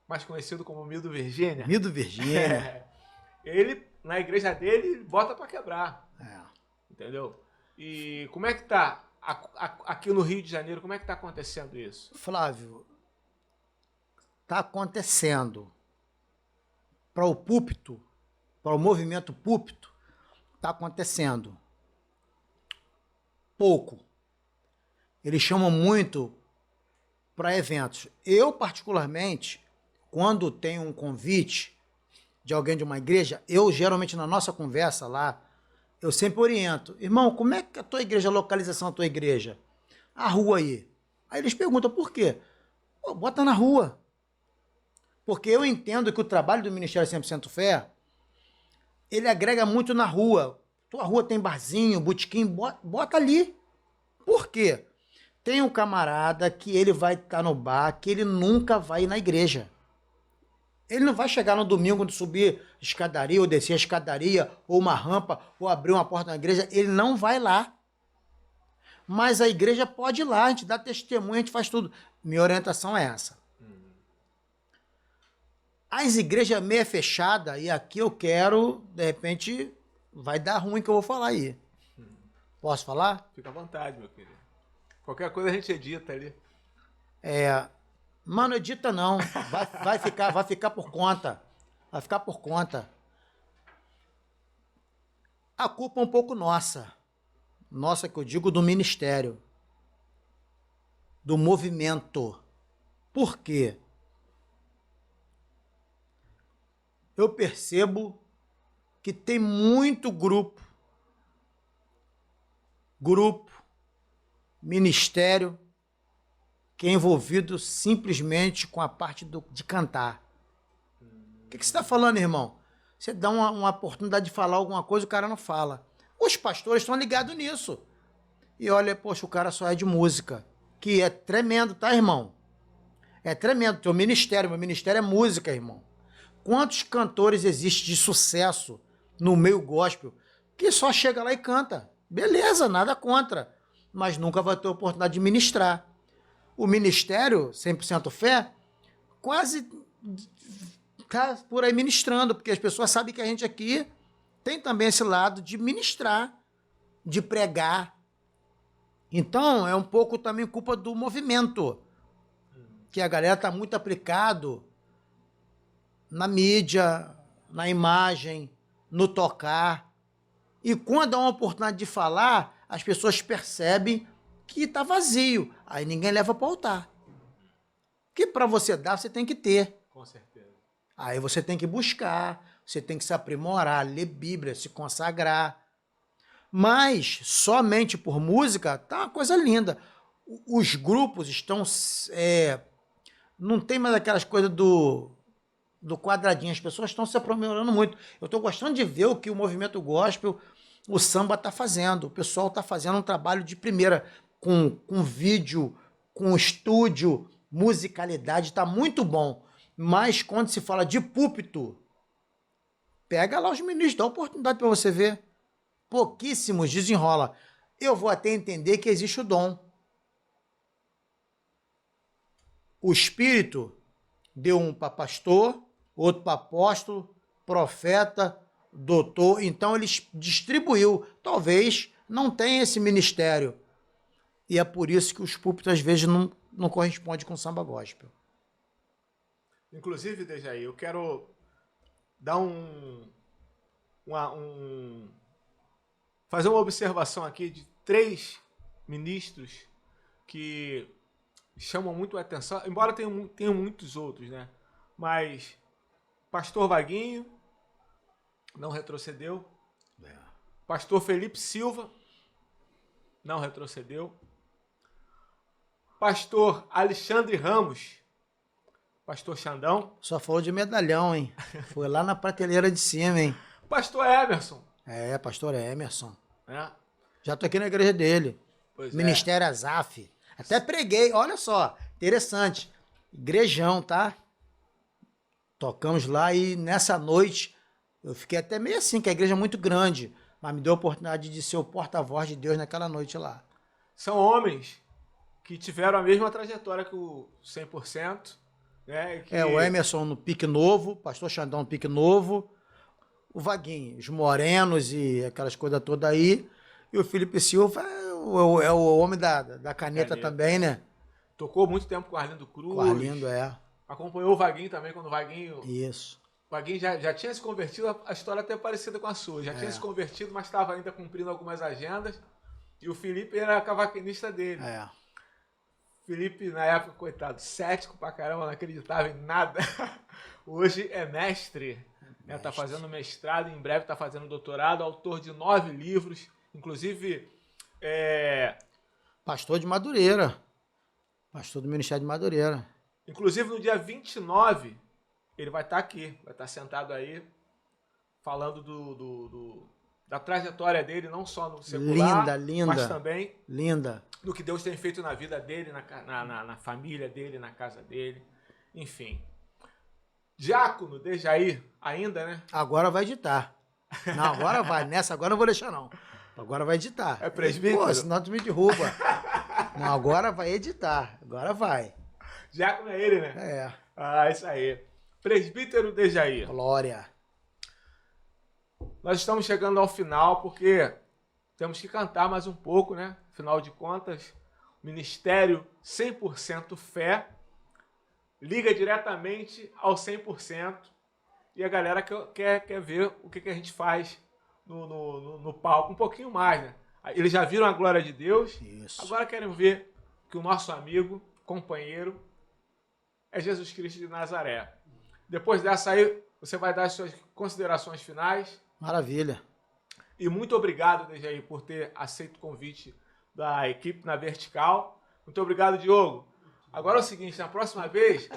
mais conhecido como Mildo Virgínia. Mildo Virgínia. Ele, na igreja dele, bota para quebrar. Entendeu? E como é que tá aqui no Rio de Janeiro, como é que tá acontecendo isso? Flávio, tá acontecendo. Para o púlpito, para o movimento púlpito, tá acontecendo. Pouco. Eles chamam muito para eventos. Eu, particularmente, quando tenho um convite de alguém de uma igreja, eu geralmente na nossa conversa lá, eu sempre oriento. Irmão, como é que a tua igreja, a localização da tua igreja? A rua aí. Aí eles perguntam, por quê? Pô, bota na rua. Porque eu entendo que o trabalho do Ministério 100% Fé, ele agrega muito na rua. Tua rua tem barzinho, botequim, bota ali. Por quê? Tem um camarada que ele vai estar no bar, que ele nunca vai ir na igreja. Ele não vai chegar no domingo, quando subir escadaria, ou descer a escadaria, ou uma rampa, ou abrir uma porta na igreja, ele não vai lá. Mas a igreja pode ir lá, a gente dá testemunho, a gente faz tudo. Minha orientação é essa. As igrejas meia fechada, e aqui eu quero, de repente, vai dar ruim que eu vou falar aí. Posso falar? Fica à vontade, meu querido. Qualquer coisa a gente edita ali. Mano, edita não. Vai ficar por conta. Vai ficar por conta. A culpa é um pouco nossa. Nossa, que eu digo do ministério. Do movimento. Por quê? Eu percebo que tem muito grupo, ministério, que é envolvido simplesmente com a parte de cantar. O que você está falando, irmão? Você dá uma oportunidade de falar alguma coisa, o cara não fala. Os pastores estão ligados nisso. E olha, poxa, o cara só é de música. Que é tremendo, tá, irmão? É tremendo. Teu ministério, meu ministério é música, irmão. Quantos cantores existem de sucesso no meio gospel que só chega lá e canta? Beleza, nada contra. Mas nunca vai ter oportunidade de ministrar. O ministério 100% Fé quase está por aí ministrando, porque as pessoas sabem que a gente aqui tem também esse lado de ministrar, de pregar. Então, é um pouco também culpa do movimento, que a galera está muito aplicado na mídia, na imagem, no tocar. E quando há uma oportunidade de falar, as pessoas percebem que está vazio. Aí ninguém leva para o altar. Que para você dar, você tem que ter. Com certeza. Aí você tem que buscar, você tem que se aprimorar, ler Bíblia, se consagrar. Mas somente por música tá uma coisa linda. Os grupos estão... não tem mais aquelas coisas do quadradinho. As pessoas estão se aprimorando muito. Eu estou gostando de ver o que o movimento gospel, o samba está fazendo. O pessoal está fazendo um trabalho de primeira, com vídeo, com estúdio, musicalidade, está muito bom. Mas quando se fala de púlpito, pega lá os ministros, dá oportunidade para você ver. Pouquíssimos desenrola. Eu vou até entender que existe o dom. O Espírito deu um para pastor, outro para apóstolo, profeta, doutor. Então ele distribuiu. Talvez não tenha esse ministério. E é por isso que os púlpitos às vezes não correspondem com samba gospel. Inclusive, Dejaí, eu quero dar fazer uma observação aqui de 3 ministros que chamam muito a atenção, embora tenham muitos outros, né? Mas Pastor Vaguinho não retrocedeu. Pastor Felipe Silva não retrocedeu. Pastor Alexandre Ramos, Pastor Xandão. Só falou de medalhão, hein? Foi lá na prateleira de cima, hein? Pastor Emerson. É, pastor Emerson. É. Já tô aqui na igreja dele. Pois Ministério Azaf. Até preguei, olha só, interessante. Igrejão, tá? Tocamos lá e nessa noite eu fiquei até meio assim, que a igreja é muito grande, mas me deu a oportunidade de ser o porta-voz de Deus naquela noite lá. São homens que tiveram a mesma trajetória que o 100%. Né, o Emerson no pique novo, pastor Xandão no pique novo, o Vaguinho, os morenos e aquelas coisas todas aí, e o Felipe Silva é o homem da caneta também, né? Tocou muito tempo com o Arlindo Cruz. Com o Arlindo, Acompanhou o Vaguinho também, quando o Vaguinho... Isso. O Vaguinho já tinha se convertido, a história até parecida com a sua, já tinha se convertido, mas estava ainda cumprindo algumas agendas, e o Felipe era cavaquinista dele. Felipe, na época, coitado, cético pra caramba, não acreditava em nada. Hoje é mestre, né? Tá fazendo mestrado, em breve tá fazendo doutorado, autor de 9 livros, inclusive... Pastor de Madureira. Pastor do Ministério de Madureira. Inclusive, no dia 29, ele vai estar aqui, vai estar sentado aí, falando da trajetória dele, não só no secular, mas também do que Deus tem feito na vida dele, na família dele, na casa dele, enfim. Diácono Dejair, ainda, né? Agora vai editar. Não, agora vai. Nessa agora eu não vou deixar, não. Agora vai editar. É presbítero? Pô, senão tu me derruba. Não, agora vai editar. Agora vai. Diácono é ele, né? Isso aí. Presbítero Dejair. Glória. Nós estamos chegando ao final porque temos que cantar mais um pouco, né? Afinal de contas, o Ministério 100% Fé liga diretamente ao 100% e a galera quer ver o que a gente faz no palco um pouquinho mais, né? Eles já viram a glória de Deus, Isso. Agora querem ver que o nosso amigo, companheiro, é Jesus Cristo de Nazaré. Depois dessa aí, você vai dar as suas considerações finais. Maravilha. E muito obrigado, Dejair, por ter aceito o convite da equipe na Vertical. Muito obrigado, Diogo. Agora é o seguinte, na próxima vez,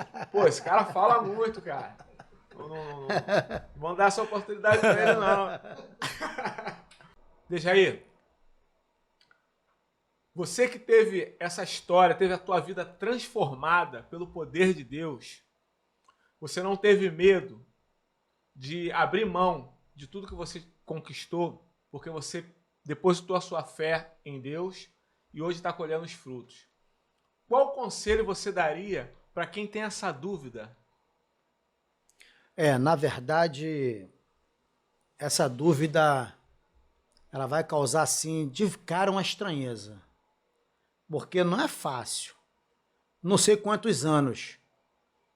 esse cara fala muito, cara. Não vão dar essa oportunidade pra ele, não. Dejair, você que teve essa história, teve a tua vida transformada pelo poder de Deus, você não teve medo de abrir mão de tudo que você conquistou, porque você depositou a sua fé em Deus e hoje está colhendo os frutos. Qual conselho você daria para quem tem essa dúvida? Na verdade, essa dúvida ela vai causar, assim, de cara uma estranheza. Porque não é fácil. Não sei quantos anos,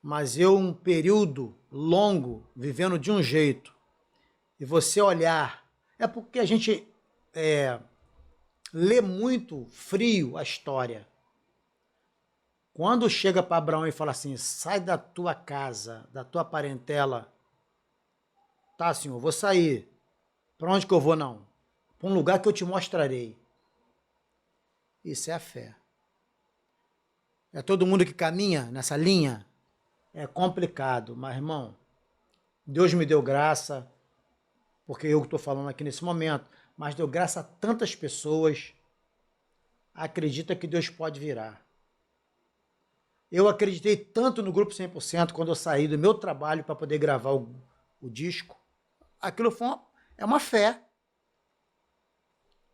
mas um período longo, vivendo de um jeito, e você olhar... É porque a gente lê muito frio a história. Quando chega para Abraão e fala assim, sai da tua casa, da tua parentela. Tá, senhor, vou sair. Para onde que eu vou, não? Para um lugar que eu te mostrarei. Isso é a fé. É todo mundo que caminha nessa linha? É complicado, mas, irmão, Deus me deu graça, porque eu estou falando aqui nesse momento, mas deu graça a tantas pessoas. Acredita que Deus pode virar. Eu acreditei tanto no Grupo 100% quando eu saí do meu trabalho para poder gravar o disco. Aquilo é uma fé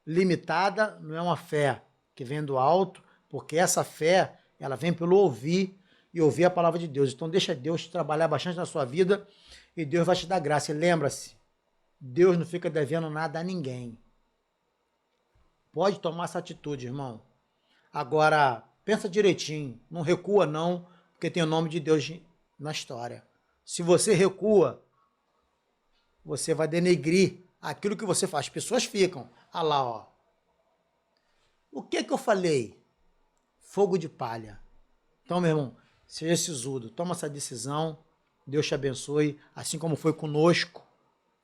limitada, não é uma fé que vem do alto, porque essa fé, ela vem pelo ouvir e ouvir a palavra de Deus. Então deixa Deus trabalhar bastante na sua vida e Deus vai te dar graça. E lembra-se, Deus não fica devendo nada a ninguém. Pode tomar essa atitude, irmão. Agora, pensa direitinho, não recua não, porque tem o nome de Deus na história. Se você recua, você vai denegrir aquilo que você faz. As pessoas ficam, ah lá, ó. O que eu falei? Fogo de palha. Então, meu irmão, seja sisudo, toma essa decisão, Deus te abençoe, assim como foi conosco,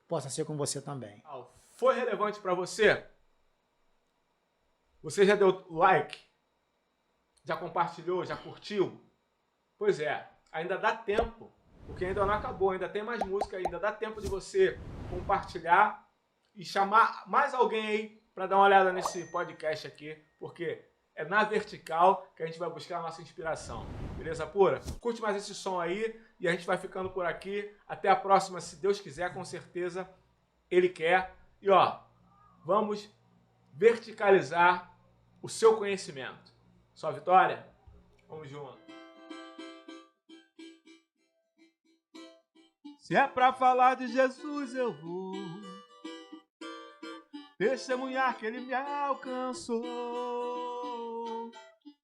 possa ser com você também. Foi relevante para você? Você já deu like? Já compartilhou? Já curtiu? Pois é, ainda dá tempo, porque ainda não acabou, ainda tem mais música, ainda dá tempo de você compartilhar e chamar mais alguém aí para dar uma olhada nesse podcast aqui, porque é na vertical que a gente vai buscar a nossa inspiração. Beleza pura? Curte mais esse som aí e a gente vai ficando por aqui. Até a próxima, se Deus quiser, com certeza Ele quer. E ó, vamos verticalizar o seu conhecimento. Só vitória? Vamos junto. Se é pra falar de Jesus, eu vou testemunhar que Ele me alcançou.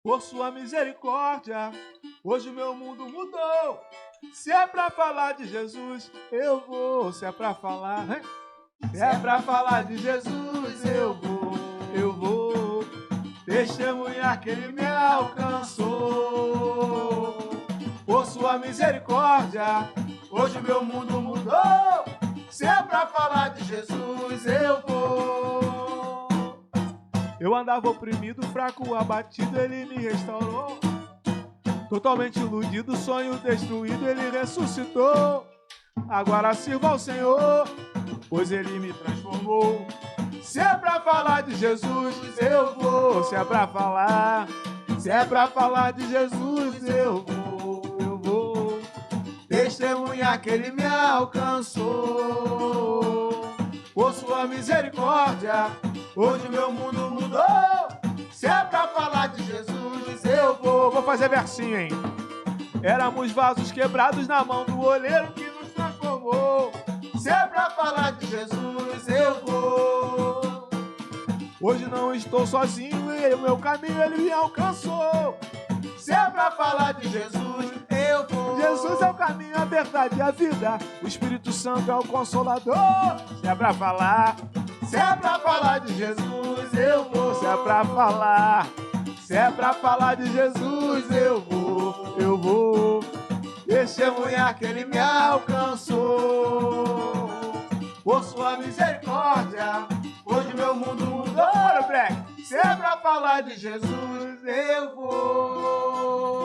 Por sua misericórdia, hoje o meu mundo mudou. Se é pra falar de Jesus, eu vou. Se é pra falar, hein? Se é pra falar de Jesus, eu vou testemunhar que Ele me alcançou. Por sua misericórdia, hoje o meu mundo mudou. Se é pra falar de Jesus, eu vou. Eu andava oprimido, fraco, abatido, Ele me restaurou. Totalmente iludido, sonho destruído, Ele ressuscitou. Agora sirvo ao Senhor, pois Ele me transformou. Se é pra falar de Jesus, eu vou. Se é pra falar de Jesus, eu vou testemunhar que Ele me alcançou. Por sua misericórdia, hoje meu mundo mudou. Se é pra falar de Jesus, eu vou. Vou fazer versinho, hein? Éramos vasos quebrados na mão do olheiro que nos transformou. Se é pra falar de Jesus, eu vou. Hoje não estou sozinho e o meu caminho Ele me alcançou. Se é pra falar de Jesus, eu vou. Jesus é o caminho, a verdade e a vida. O Espírito Santo é o Consolador. Se é pra falar de Jesus, eu vou. Se é pra falar de Jesus, eu vou testemunhar que Ele me alcançou. Por sua misericórdia, hoje meu mundo mudou. Se é pra falar de Jesus, eu vou.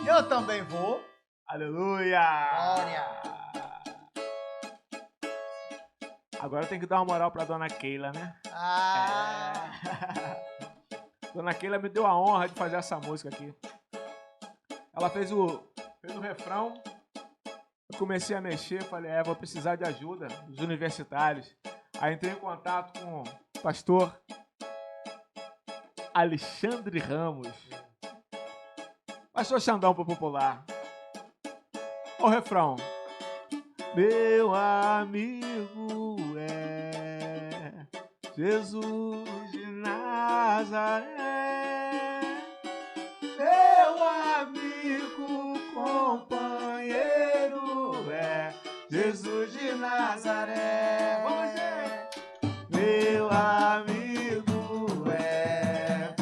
Eu também vou. Aleluia! Glória! Agora tem que dar uma moral pra Dona Keila, né? Dona Keila me deu a honra de fazer essa música aqui. Ela fez o refrão. Eu comecei a mexer, falei, vou precisar de ajuda dos universitários. Aí entrei em contato com o pastor Alexandre Ramos. Pastor Xandão pro popular. Olha o refrão. Meu amigo é Jesus de Nazaré. Meu amigo companheiro é Jesus de Nazaré. Vamos ver. Meu amigo é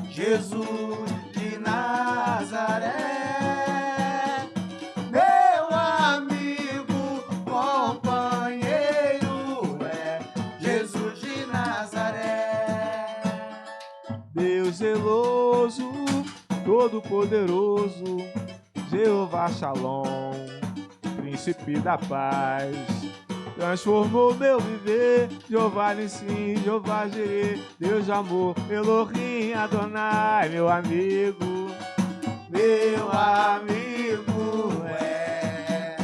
Jesus de Nazaré. Meu amigo companheiro é Jesus de Nazaré. Deus zeloso, todo-poderoso, Jeová Shalom, príncipe da paz, transformou meu viver. Jeová Nissim, Jeová Jireh, Deus de amor, Elohim Adonai. Meu amigo é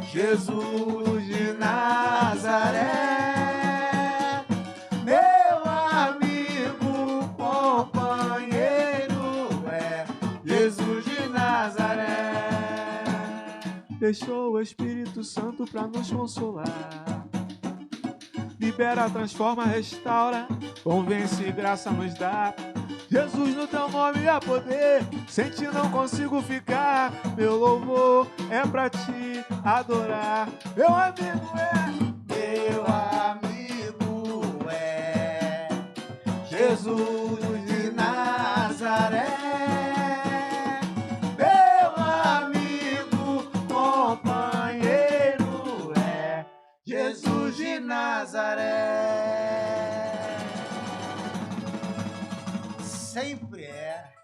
Jesus de Nazaré. Meu amigo companheiro é Jesus de Nazaré. Deixou o Espírito Santo pra nos consolar. Libera, transforma, restaura, convence e graça nos dá. Jesus, no teu nome há poder, sem ti não consigo ficar. Meu louvor é pra te adorar. Meu amigo é Jesus de Nazaré. Meu amigo, companheiro é Jesus de Nazaré. Sempre é.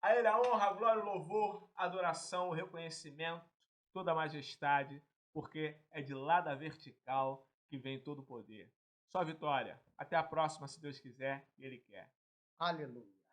A ele a honra, a glória, o louvor, a adoração, o reconhecimento, toda a majestade, porque é de lá da vertical que vem todo o poder. Só vitória. Até a próxima, se Deus quiser e Ele quer. Aleluia.